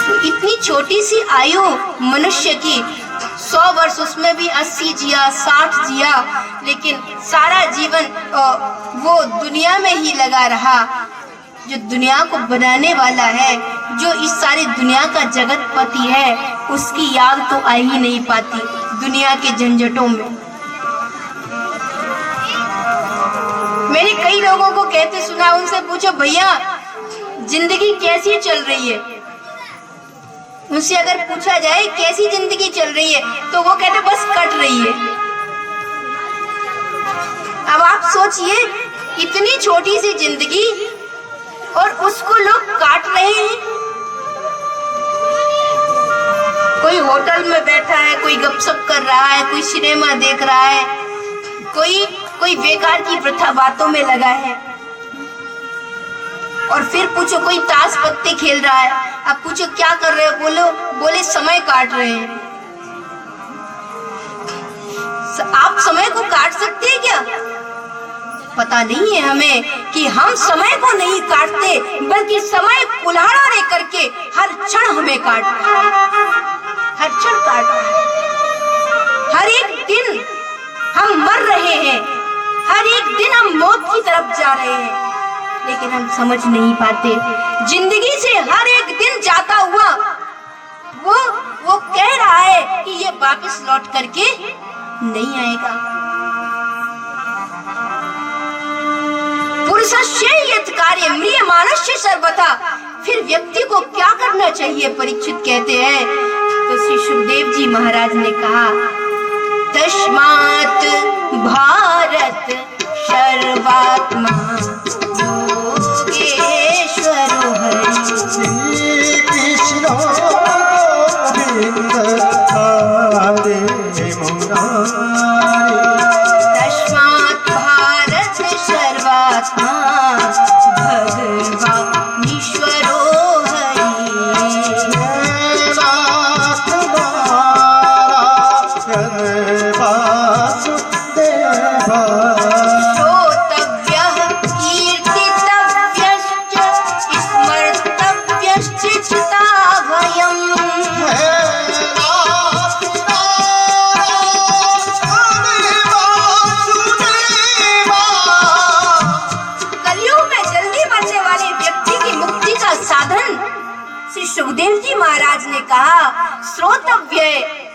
तो इतनी छोटी सी आयु मनुष्य की, 100 वर्ष, उसमें भी 80 जिया, 60 जिया, लेकिन सारा जीवन वो दुनिया में ही लगा रहा। जो दुनिया को बनाने वाला है, जो इस सारी दुनिया का जगतपति है, उसकी याद तो आ ही नहीं पाती दुनिया के झंझटों में। मैंने कई लोगों को कहते सुना, उनसे पूछो भैया जिंदगी कैसी चल रही है, उनसे अगर पूछा जाए कैसी जिंदगी चल रही है, तो वो कहते बस कट रही है। अब आप सोचिए, इतनी छोटी सी जिंदगी और उसको लोग काट रहे हैं। कोई होटल में बैठा है, कोई गपशप कर रहा है, कोई सिनेमा देख रहा है, कोई बेकार की वृथा बातों में लगा है, और फिर पूछो कोई ताश पत्ते खेल रहा है। अब पूछो क्या कर रहे हो, बोले समय काट रहे हैं। आप समय को काट सकते हैं क्या? पता नहीं है हमें कि हम समय को नहीं काटते, बल्कि समय कुल्हाड़ा लेकर के हर क्षण हमें काट रहा है, हर क्षण काट रहा है। हर एक दिन हम मर रहे हैं, हर एक दिन हम मौत की तरफ जा रहे हैं, लेकिन हम समझ नहीं पाते। जिंदगी से हर एक दिन जाता हुआ वो कह रहा है कि ये वापस लौट करके नहीं आएगा। पुरुषस्य यत् कार्य म्रियमाणस्य सर्वथा। फिर व्यक्ति को क्या करना चाहिए, परीक्षित कहते हैं। तो श्री सुखदेव जी महाराज ने कहा, तस्मात् भारत सर्वात्मा योगेश्वरो हरि। कृष्ण गोविंद हरे मुरारी। तस्मात् भारत सर्वात्मा भगवान् ईश्वरो हरि। श्रोतव्यः कीर्तितव्यश्च स्मर्तव्यश्च चिताभयम्। कलयुग में जल्दी मरने वाले व्यक्ति की मुक्ति का साधन श्री सुखदेव जी महाराज ने कहा, श्रोतव्य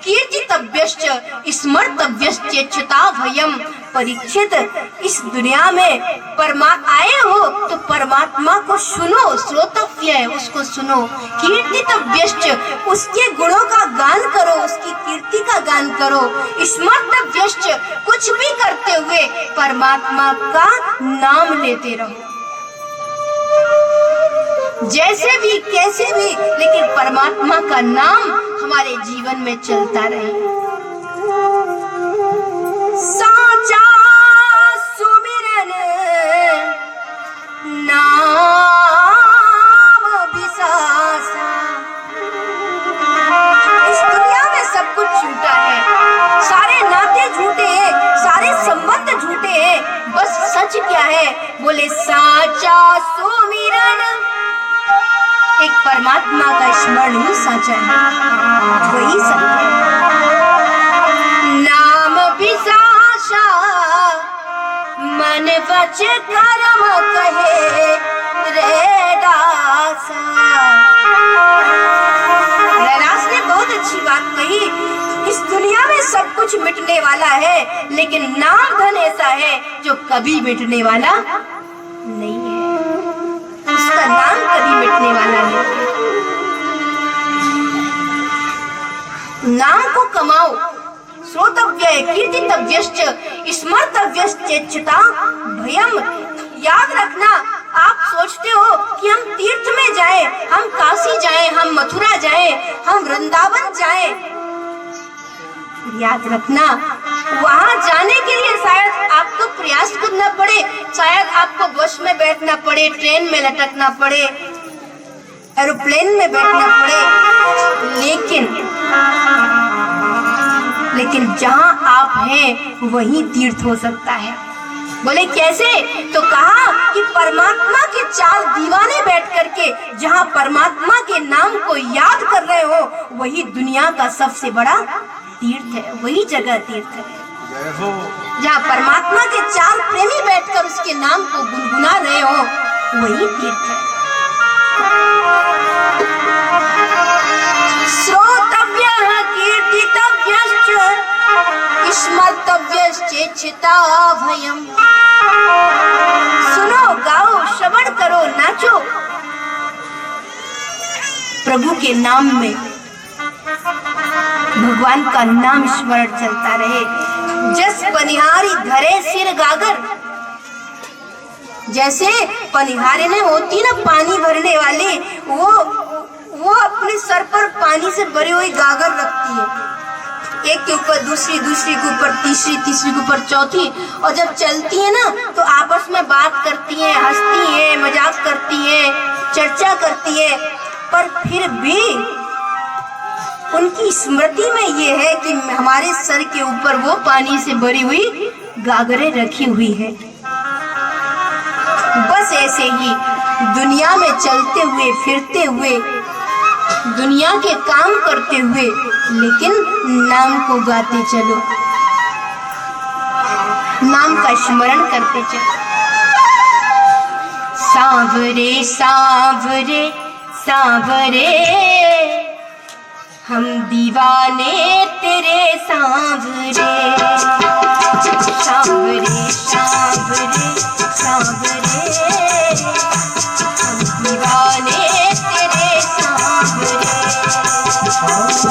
कीर्तितव्यश्च स्मर्तव्यश्चेच्छता भयम। परीक्षित, इस दुनिया में आए हो तो परमात्मा को सुनो, श्रोतव्य है, उसको सुनो। कीर्तितव्यश्च, उसके गुणों का गान करो, उसकी कीर्ति का गान करो। स्मर्तव्यश्च, कुछ भी करते हुए परमात्मा का नाम लेते रहो, जैसे भी कैसे भी, लेकिन परमात्मा का नाम हमारे जीवन में चलता रहे। साचा सुमिरन नाम बिसासा। इस दुनिया में सब कुछ झूठा है, सारे नाते झूठे हैं, सारे संबंध झूठे हैं, बस सच क्या है? बोले साचा सुमिरन, एक परमात्मा का स्मरण ही साचा है, वही सत्य है। नाम बिसासा मन वच कर्म कहे रे दासा। रैदास ने बहुत अच्छी बात कही, इस दुनिया में सब कुछ मिटने वाला है, लेकिन नाम धन ऐसा है जो कभी मिटने वाला नहीं है, उसका नाम कभी मिटने वाला नहीं। नाम को कमाओ, श्रोतव्य, कीर्तितव्यश्च स्मर्तव्यश्चेच्छता भयम। याद रखना, आप सोचते हो कि हम तीर्थ में जाएं, हम काशी जाएं, हम मथुरा जाएं, हम वृंदावन जाएं। याद रखना, वहां जाने के लिए शायद आपको प्रयास करना पड़े, शायद आपको बस में बैठना पड़े, ट्रेन में लटकना पड़े, एरोप्लेन में बैठना पड़े, लेकिन जहां आप हैं वहीं तीर्थ हो सकता है। बोले कैसे? तो कहा कि परमात्मा के चार दीवाने बैठ करके जहां परमात्मा के नाम को याद कर रहे हो, वही दुनिया का सबसे बड़ा तीर्थ है, वही जगह तीर्थ है। जहाँ परमात्मा के चार प्रेमी बैठकर उसके नाम को गुनगुना रहे हो, वही तीर्थ है। श्रोतव्यः कीर्तितव्यश्च स्मर्तव्यश्चेच्छता भयम्। सुनो, गाओ, श्रवण करो, नाचो प्रभु के नाम में, भगवान का नाम स्मरण चलता रहे। जस पनिहारी धरे सिर गागर, जैसे पनिहारी ने होती ना पानी भरने वाली, वो अपने सर पर पानी से भरी हुई गागर रखती है, एक के ऊपर दूसरी, दूसरी के ऊपर तीसरी, तीसरी के ऊपर चौथी, और जब चलती है ना तो आपस में बात करती है, हंसती है, मजाक करती है, चर्चा करती है, पर फिर भी उनकी स्मृति में ये है कि हमारे सर के ऊपर वो पानी से भरी हुई गागरें रखी हुई है। बस ऐसे ही दुनिया में चलते हुए, फिरते हुए, दुनिया के काम करते हुए, लेकिन नाम को गाते चलो, नाम का स्मरण करते चलो। सांवरे सांवरे सांवरे हम दीवाने तेरे सांवरे, सांवरे सांवरे सांवरे हम दीवाने तेरे सांवरे।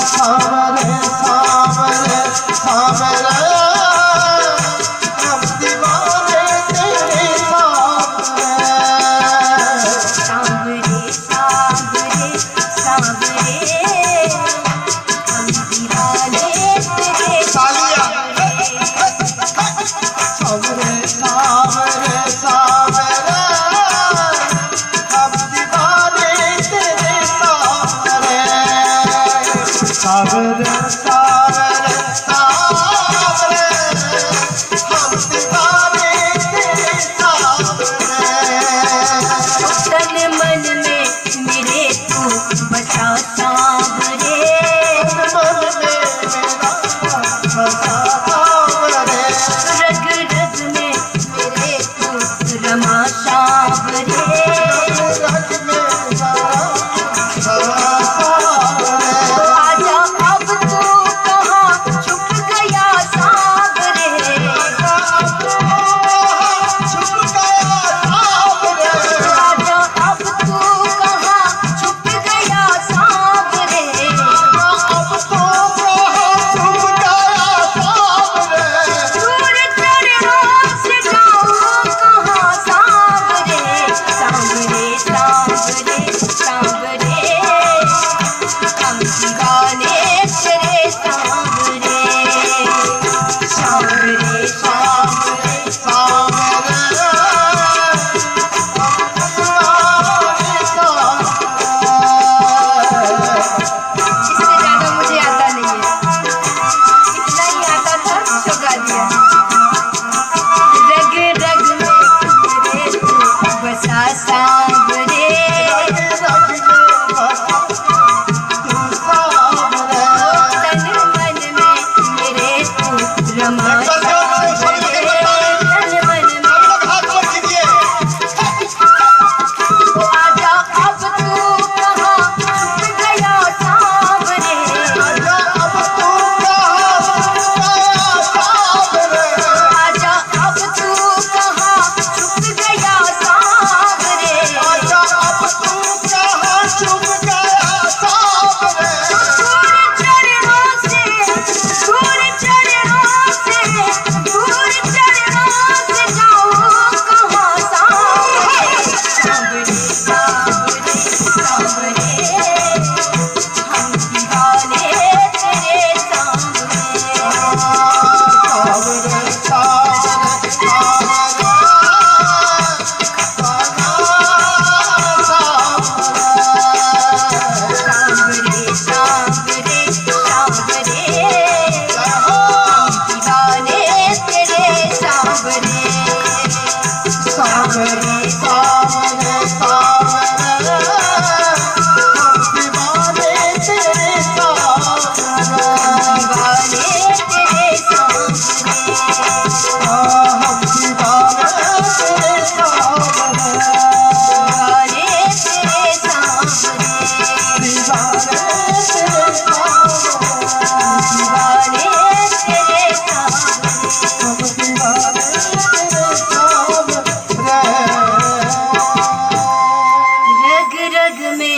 सांवरे सांवरे सांवरे हम दीवाने तेरे सांवरे। सांवरे सांवरे सांवरे हम दीवाने तेरे तालियां। सांवरे सांवरे सांवरे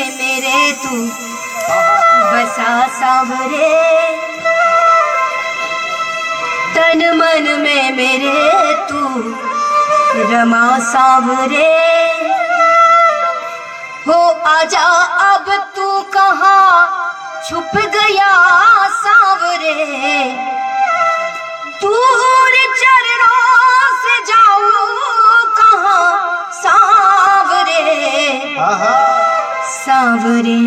में मेरे तू बसा सांवरे, तन मन में मेरे तू रमा सांवरे। हो आजा अब तू कहाँ छुप गया सांवरे, दूर चरणों से जाऊं कहाँ सांवरे, सांवरे।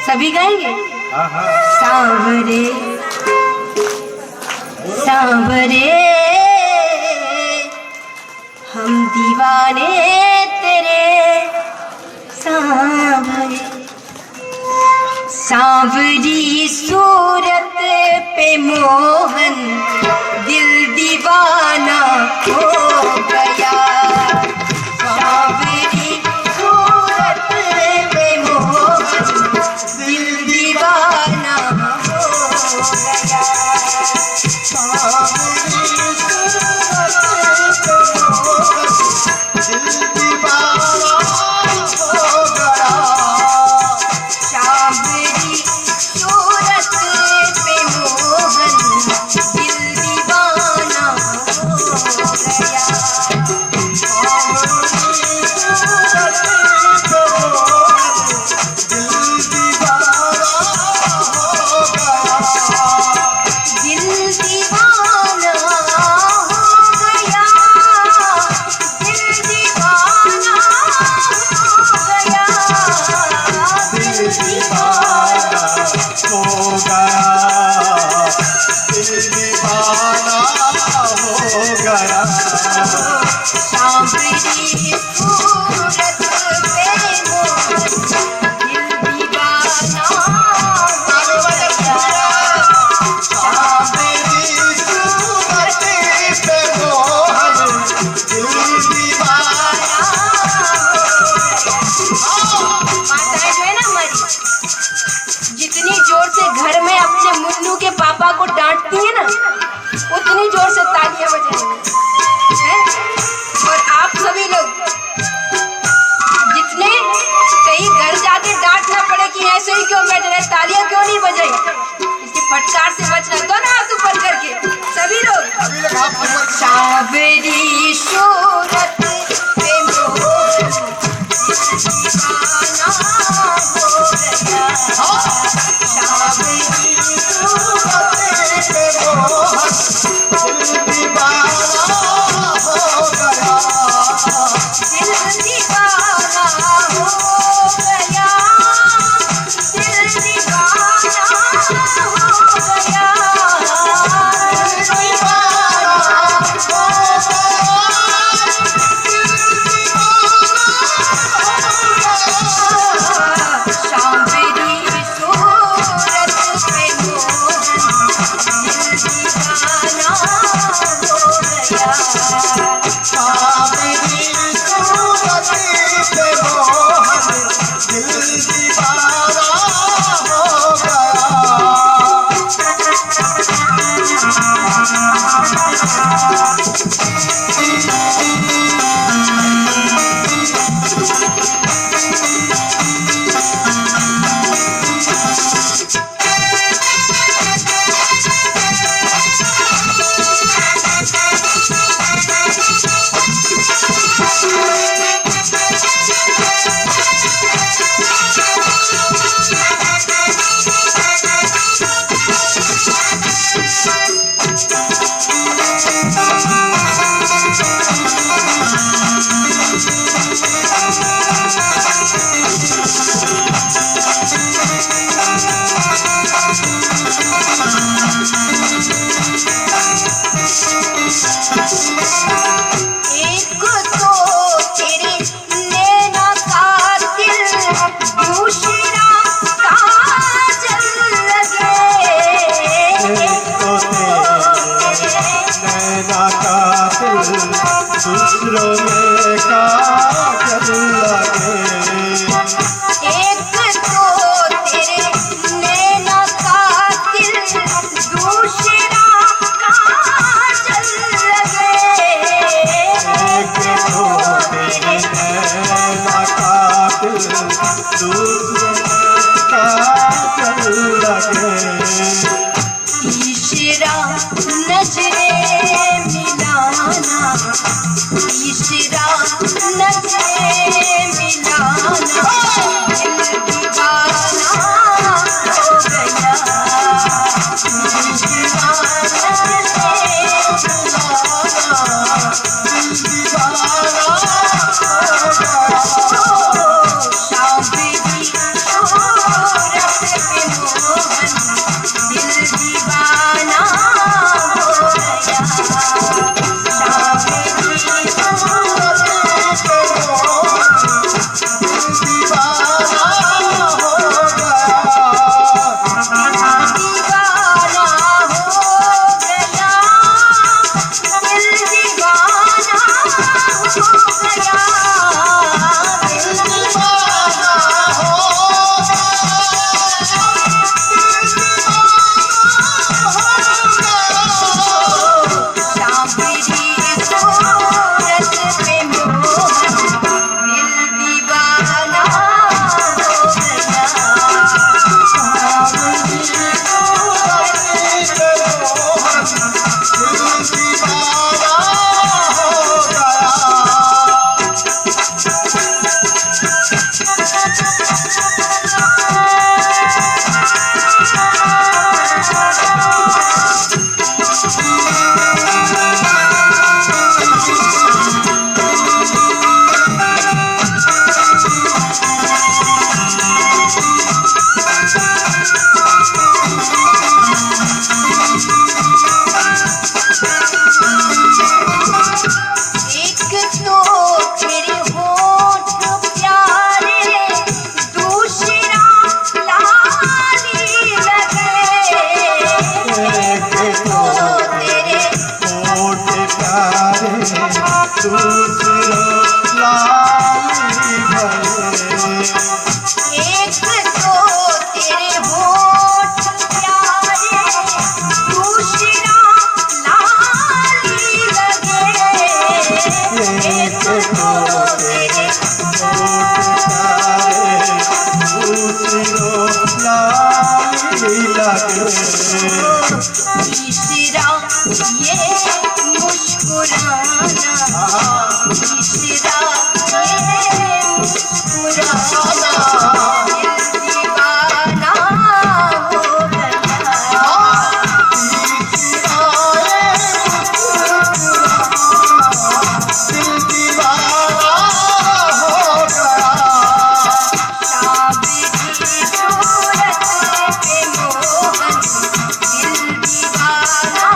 सभी गाएंगे सांवरे सांवरे, हम दीवाने तेरे सांवरे। सांवरी सूरत पे मोहन दिल दीवाना हो गया, सांवरी सूरत पे मोहन दिल दीवाना हो गया, सांवरी सूरत पे मोहन दिल दीवाना हो गया, सांवरी सूरत पे मोहन दिल दीवाना हो गया, जितनी जोर से घर में अपने मुन्नू के पापा को डांटती है ना, उतनी जोर से तालियां बजाएंगे हैं। और आप सभी लोग जितने कहीं घर जाके डांट ना पड़े कि ऐसे ही क्यों बैठे रहे, तालियां क्यों नहीं बजाई, इसकी फटकार से बचना। दोनों हाथ ऊपर करके सभी लोग सांवरी सूरत पे मोहन दीवाना हो गया, सांवरी सूरत पे मोहन दिल दीवाना हो गया, दिल दीवाना हो गया, दिल दीवाना हो गया, दूसरों में काजल लगे, एक तो तेरे नैना का दिल, दूसरा काजल लगे, एक तो तेरे नैना का दिल, दूसरे का चल लगे। तीसरा नजरे मिलाना, तीसरा नजरे मिलाना, दिल दीवाना हो गया। तीसरा नजरे मिलाना, दिल दीवाना हो गया। सांवरी सूरत पे मोहन, दिल दीवाना हो गया। सांवरी सूरत पे मोहन, दिल दीवाना हो गया। दीवाना हो गया, दिल दीवाना हो गया। दिल दीवाना सांवरी सूरत पे मोहन, दिल दीवाना हो गया। सांवरी सूरत पे मोहन, दिल दीवाना हो गया। एक तो तेरे होठ प्यारे, दूसरा लाली लगे। एक तो तेरे होठ प्यारे, दूसरे लाली भरे। एक तो तेरे होठ प्यारे, दूसरा लाली लगे। एक तो तेरे तीसरा ये मुस्कुराना, तीसरा ये मुस्कुराना, दिल दीवाना हो गया। दिल दीवाना हो गया। सांवरी सूरत पे मोहन, दिल दीवाना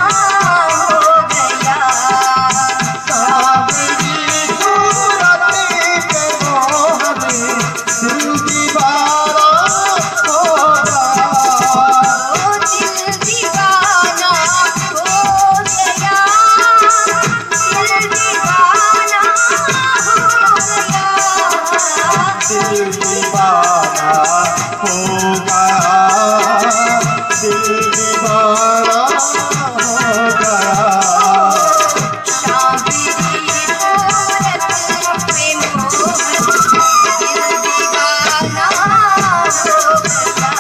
हो गया। सांवरी सूरत पे मोहन, दिल दीवाना हो गया। ओ दिल दीवाना हो गया, दिल दीवाना हो गया। दिल दीवाना हो गया। दिल दीवाना हो गया। सांवरी सूरत पे मोहन, दिल दीवाना हो गया।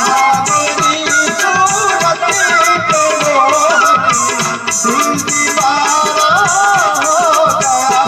सांवरी सूरत पे मोहन, दिल दीवाना हो गया।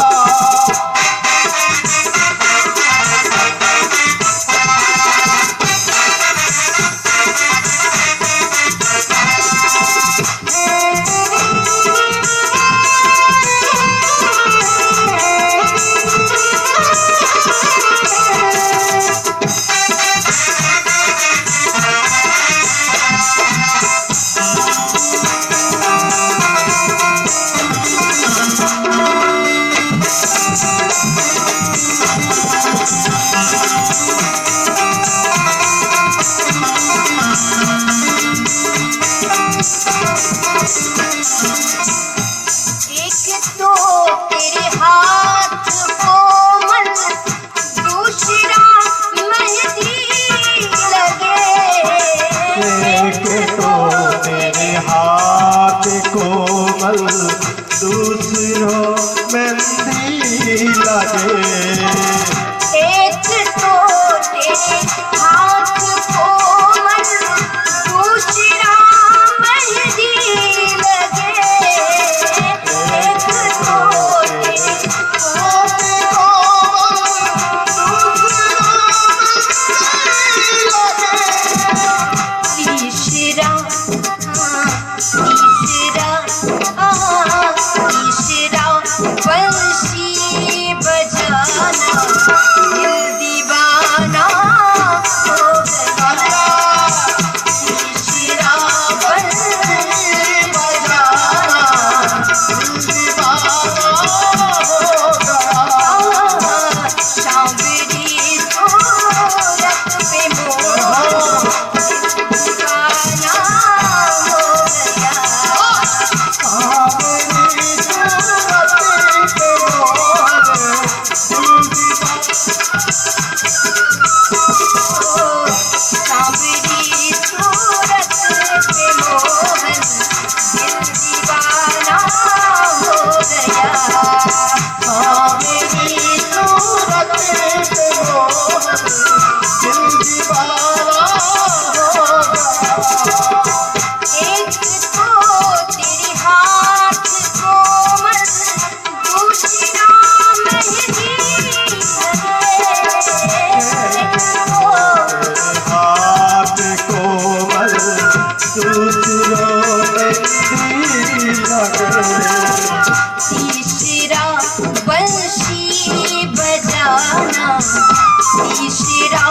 तीसरा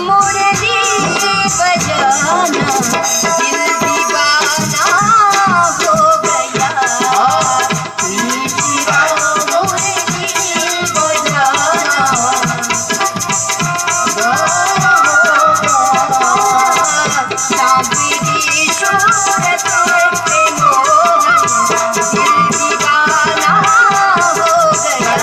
मुरली बजाना दिल दीवाना हो गया। तीसरा मुरली बजाना सांवरी सूरत पे मोहन दिल दीवाना हो गया।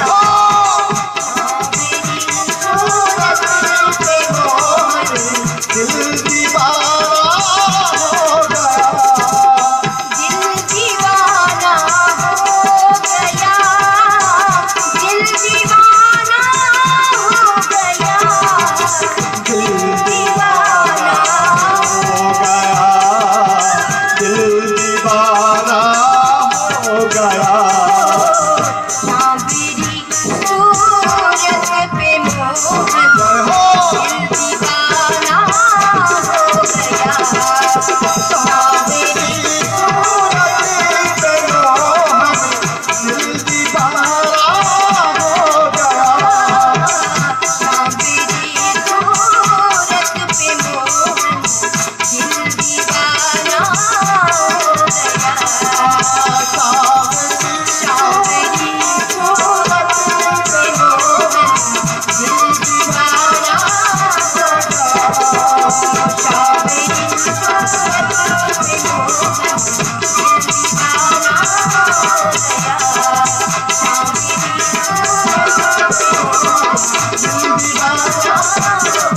दिल दीवाना हो गया। दिल दीवाना हो गया। दिल दीवाना हो गया। दिल दीवाना हो गया। दिल दीवाना हो गया। सांवरी सूरत पे मोहन दिल दीवाना हो गया। सांवरी सूरत पे मोहन दिल दीवाना हो गया। सांवरी सूरत पे मोहन दिल दीवाना हो गया। सांवरी सूरत पे मोहन दिल दीवाना हो गया। सांवरी सूरत पे मोहन दिल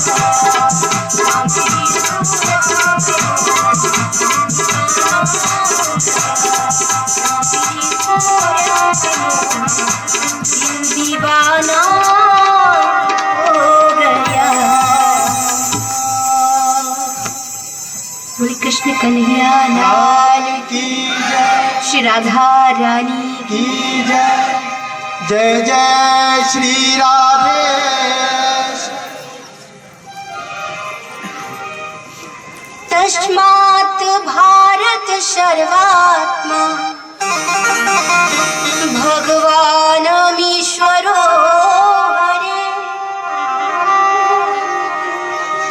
दीवाना हो गया। सांवरी दीवाना हो गया। बोले कृष्ण कन्हैया लाल की जय। श्री राधा रानी की जय। जय जय श्री राधे। तस्मात् भारत सर्वात्मा भगवानमीश्वरो हरे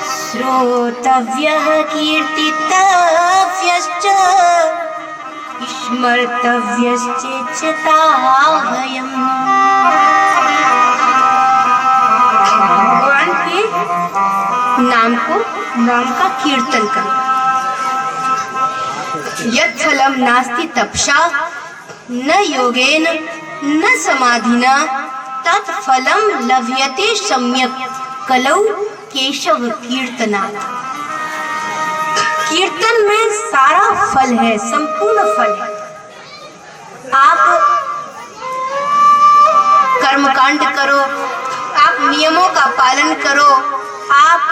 श्रोतव्यः कीर्तितव्यश्च स्मर्तव्यश्चेच्छताह्वयम्। भगवान के नाम का कीर्तन करो। यत् फलम नास्ति तपसा न योगेन न समाधिना तत् फलम लभ्यते सम्यक कलौ केशव कीर्तनात्। कीर्तन में सारा फल है, संपूर्ण फल है। आप कर्मकांड करो, आप नियमों का पालन करो, आप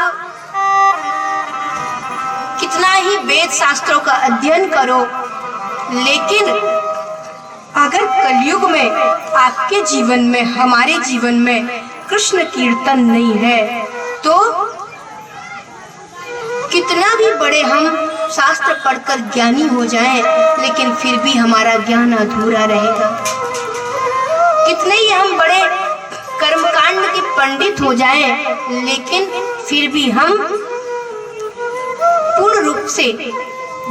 कितना ही वेद शास्त्रों का अध्ययन करो, लेकिन अगर कलयुग में आपके जीवन में, हमारे जीवन में कृष्ण कीर्तन नहीं है तो कितना भी बड़े हम शास्त्र पढ़कर ज्ञानी हो जाएं, लेकिन फिर भी हमारा ज्ञान अधूरा रहेगा। कितने ही हम बड़े कर्मकांड के पंडित हो जाएं, लेकिन फिर भी हम पूर्ण रूप से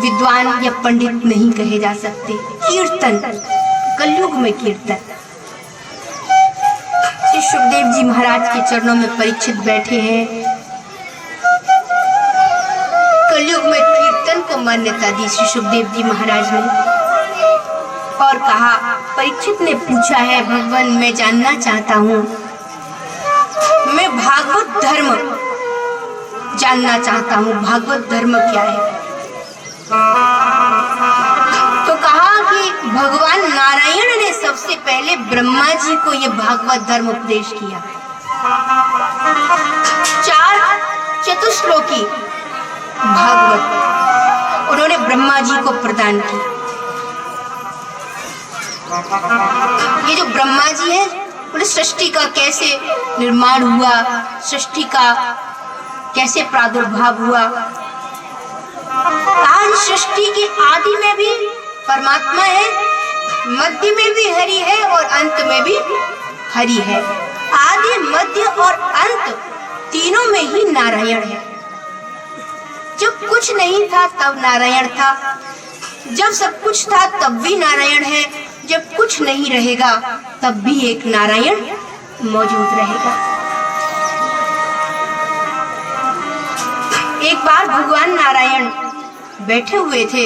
विद्वान या पंडित नहीं कहे जा सकते। कीर्तन, कलयुग में कीर्तन। श्री सुखदेव जी महाराज के चरणों में परीक्षित बैठे हैं। कलयुग में कीर्तन को मान्यता दी श्री सुखदेव जी महाराज ने और कहा, परीक्षित ने पूछा है भगवान मैं जानना चाहता हूँ, मैं भागवत धर्म जानना चाहता हूँ, भागवत धर्म क्या है। तो कहा कि भगवान नारायण ने सबसे पहले ब्रह्मा जी को यह भागवत धर्म उपदेश किया। 4 चतुश्लोकी भागवत उन्होंने ब्रह्मा जी को प्रदान की। ये जो ब्रह्मा जी है, बोले सृष्टि का कैसे निर्माण हुआ, सृष्टि का कैसे प्रादुर्भाव हुआ। आज सृष्टि की आदि में भी परमात्मा है, मध्य में भी हरि है और अंत में भी हरि है। आदि, मध्य और अंत नारायण है। जब कुछ नहीं था तब नारायण था, जब सब कुछ था तब भी नारायण है, जब कुछ नहीं रहेगा तब भी एक नारायण मौजूद रहेगा। एक बार भगवान नारायण बैठे हुए थे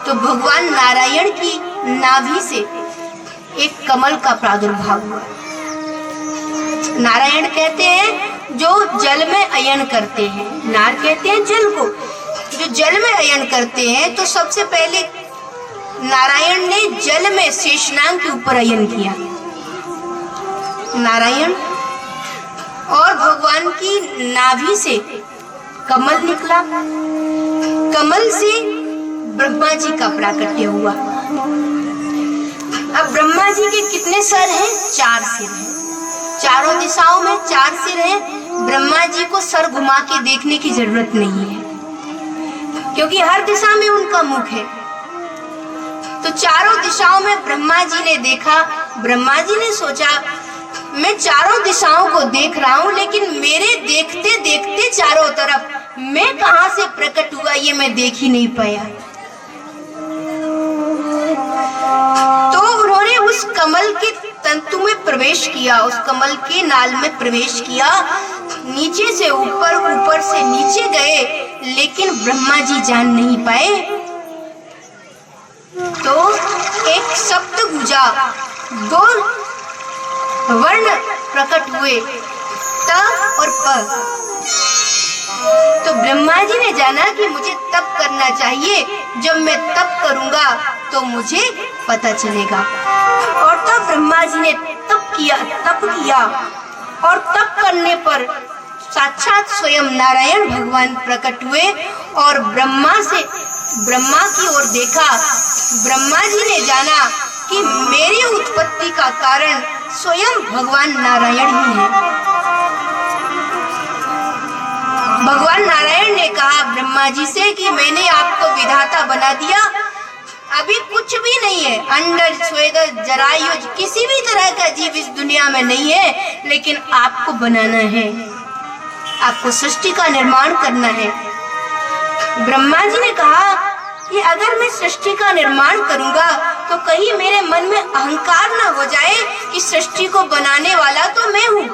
तो भगवान नारायण की नाभि से एक कमल का प्रादुर्भाव हुआ। नारायण कहते हैं जो जल में अयन करते हैं, नार कहते हैं जल को, जो जल में अयन करते हैं। तो सबसे पहले नारायण ने जल में शेषनाग के ऊपर अयन किया। नारायण और भगवान की नाभि से कमल निकला, कमल से ब्रह्मा जी का प्राकट्य हुआ। अब ब्रह्मा जी के कितने सर हैं? 4 सिर हैं, चारों दिशाओं में 4 सिर हैं। ब्रह्मा जी को सर घुमा के देखने की जरूरत नहीं है क्योंकि हर दिशा में उनका मुख है। तो चारों दिशाओं में ब्रह्मा जी ने देखा। ब्रह्मा जी ने सोचा मैं चारों दिशाओं को देख रहा हूँ, लेकिन मेरे देखते देखते चारों तरफ मैं कहां से प्रकट हुआ ये मैं देख ही नहीं पाया। तो उन्होंने उस कमल के तंतु में प्रवेश किया, उस कमल के नाल में प्रवेश किया, नीचे से ऊपर, ऊपर से नीचे गए, लेकिन ब्रह्मा जी जान नहीं पाए। तो एक सप्तभुजा 2 वर्ण प्रकट हुए, त और प। तो ब्रह्मा जी ने जाना कि मुझे तप करना चाहिए, जब मैं तप करूंगा तो मुझे पता चलेगा। और तब ब्रह्मा जी ने तप किया और तप करने पर साक्षात स्वयं नारायण भगवान प्रकट हुए और ब्रह्मा की ओर देखा। ब्रह्मा जी ने जाना कि मेरी उत्पत्ति का कारण स्वयं भगवान नारायण ही है। भगवान नारायण ने कहा ब्रह्मा जी से कि मैंने आपको विधाता बना दिया, अभी कुछ भी नहीं है, अंडर स्वेद जरायुज किसी भी तरह का जीव इस दुनिया में नहीं है, लेकिन आपको बनाना है, आपको सृष्टि का निर्माण करना है। ब्रह्मा जी ने कहा कि अगर मैं सृष्टि का निर्माण करूंगा तो कहीं मेरे मन में अहंकार ना हो जाए कि सृष्टि को बनाने वाला तो मैं हूँ,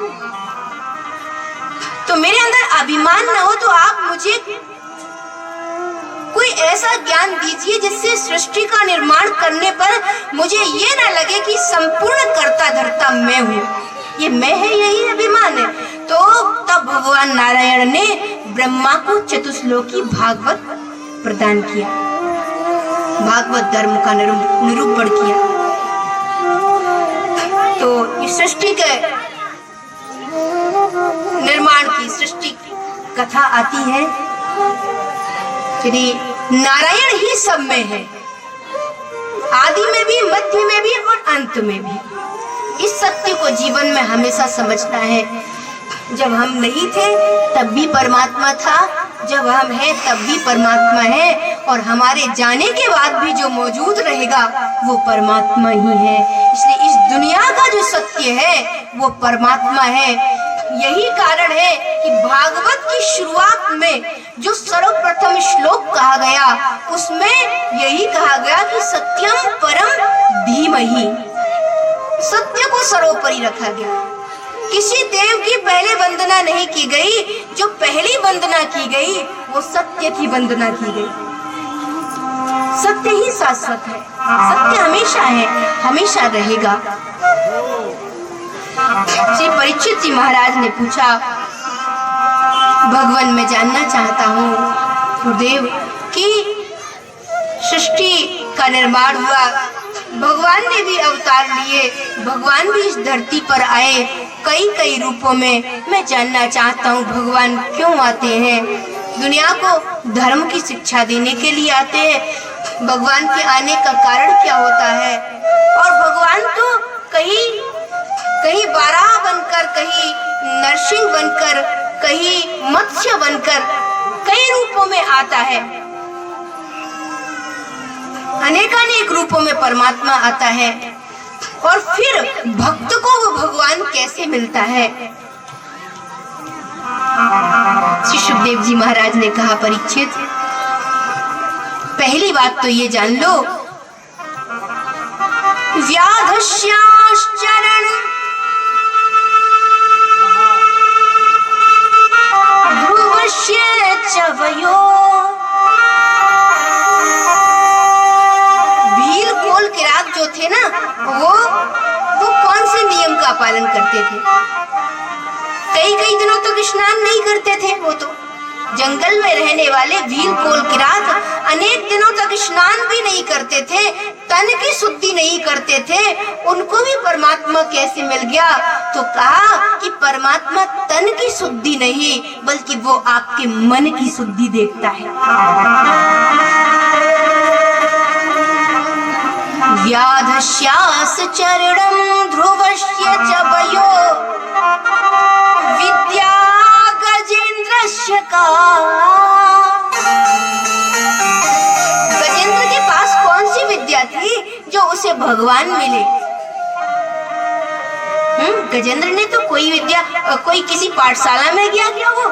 तो मेरे अंदर अभिमान ना हो। तो आप मुझे कोई ऐसा ज्ञान दीजिए जिससे सृष्टि का निर्माण करने पर मुझे ये ना लगे कि संपूर्ण कर्ता धर्ता मैं हूँ, ये मैं है, यही अभिमान है। तो तब भगवान नारायण ने ब्रह्मा को चतुश्लोकी भागवत प्रदान किया, भागवत धर्म का निरूपण किया। तो इस सृष्टि के निर्माण की सृष्टि कथा आती है, श्री नारायण ही सब में है, आदि में भी, मध्य में भी और अंत में भी। इस सत्य को जीवन में हमेशा समझना है। जब हम नहीं थे तब भी परमात्मा था, जब हम हैं तब भी परमात्मा है, और हमारे जाने के बाद भी जो मौजूद रहेगा वो परमात्मा ही है। इसलिए इस दुनिया का जो सत्य है वो परमात्मा है। यही कारण है कि भागवत की शुरुआत में जो सर्वप्रथम श्लोक कहा गया उसमें यही कहा गया कि सत्यम परम धीमहि, सत्य को सर्वोपरि रखा गया। किसी देव की पहले वंदना नहीं की गई, जो पहली वंदना की गई वो सत्य की वंदना की गई। सत्य ही शाश्वत है, सत्य हमेशा है, हमेशा रहेगा। श्री परीक्षित जी महाराज ने पूछा, भगवान मैं जानना चाहता हूँ गुरुदेव कि सृष्टि का निर्माण हुआ, भगवान ने भी अवतार लिए, भगवान भी इस धरती पर आए कई कई रूपों में। मैं जानना चाहता हूँ भगवान क्यों आते हैं? दुनिया को धर्म की शिक्षा देने के लिए आते हैं। भगवान के आने का कारण क्या होता है? और भगवान तो कहीं बाराह बनकर, कहीं नरसिंह बनकर, कहीं मत्स्य बनकर, कई रूपों में आता है। अनेकानेक रूपों में परमात्मा आता है। और फिर भक्त को वो भगवान कैसे मिलता है? श्री सुखदेव जी महाराज ने कहा, परीक्षित, पहली बात तो ये जान लो, व्याधस्याश्चरण ध्रुवस्य च वयो। भील कोल किरात जो थे ना, वो कौन से नियम का पालन करते थे? कई दिनों तक स्नान नहीं करते थे। वो तो जंगल में रहने वाले भील कोल किरात अनेक दिनों तक स्नान भी नहीं करते थे, तन की शुद्धि नहीं करते थे। उनको भी परमात्मा कैसे मिल गया? तो कहा कि परमात्मा तन की शुद्धि नहीं, बल्कि वो आपके मन की शुद्धि देखता है। व्याधस्यास चरणं ध्रुवस्य च वयो विद्या गजेंद्रस्य का। गजेंद्र के पास कौन सी विद्या थी जो उसे भगवान मिले? गजेंद्र ने तो कोई विद्या, कोई किसी पाठशाला में गया क्या? वो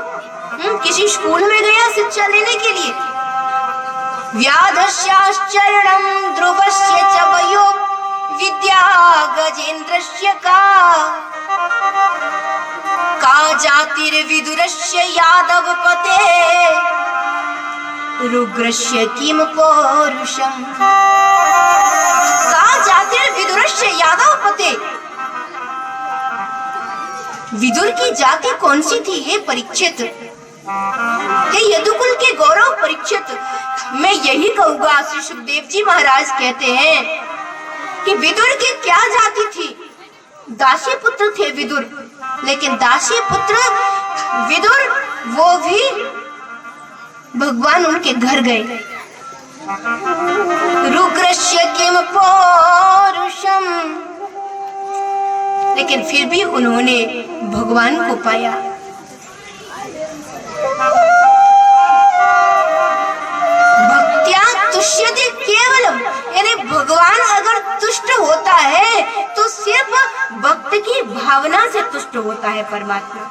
किसी स्कूल में गया शिक्षा लेने के लिए? व्याधस्याश्चरणं ध्रुवस्य च वयो विद्या गजेंद्रस्य का जातिर्विदुरस्य यादवपते रुग्रस्य किम पौरुषम्। का जातिर्विदुरस्य यादवपते। विदुर की जाति कौन सी थी? हे परीक्षित, हे यदुकुल के गौरव परीक्षित, मैं यही कहूंगा। श्री सुखदेव जी महाराज कहते हैं कि विदुर की क्या जाति थी? दासी पुत्र थे विदुर, लेकिन दासी पुत्र विदुर वो भी भगवान उनके घर गए। रुग्रस्य किम पौरुषम्, लेकिन फिर भी उन्होंने भगवान को पाया। भक्त्या तुष्यति केवलम, यानी भगवान अगर तुष्ट होता है तो सिर्फ भक्त की भावना से तुष्ट होता है परमात्मा।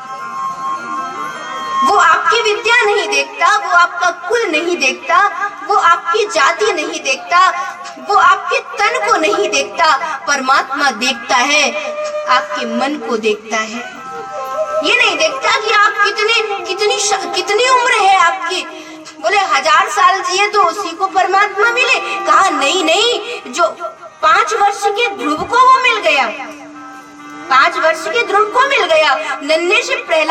वो आपकी विद्या नहीं देखता, वो आपका कुल नहीं देखता, वो आपकी जाति नहीं देखता, वो आपके तन को नहीं देखता। परमात्मा देखता है, आपके मन को देखता है। ये नहीं देखता कि आप कितनी उम्र है आपकी। बोले 1000 साल जिए तो उसी को परमात्मा मिले? कहा नहीं, जो 5 वर्ष के ध्रुव को वो मिल गया, 5 वर्ष के ध्रुव को मिल गया। नन्हे से प्रहलाद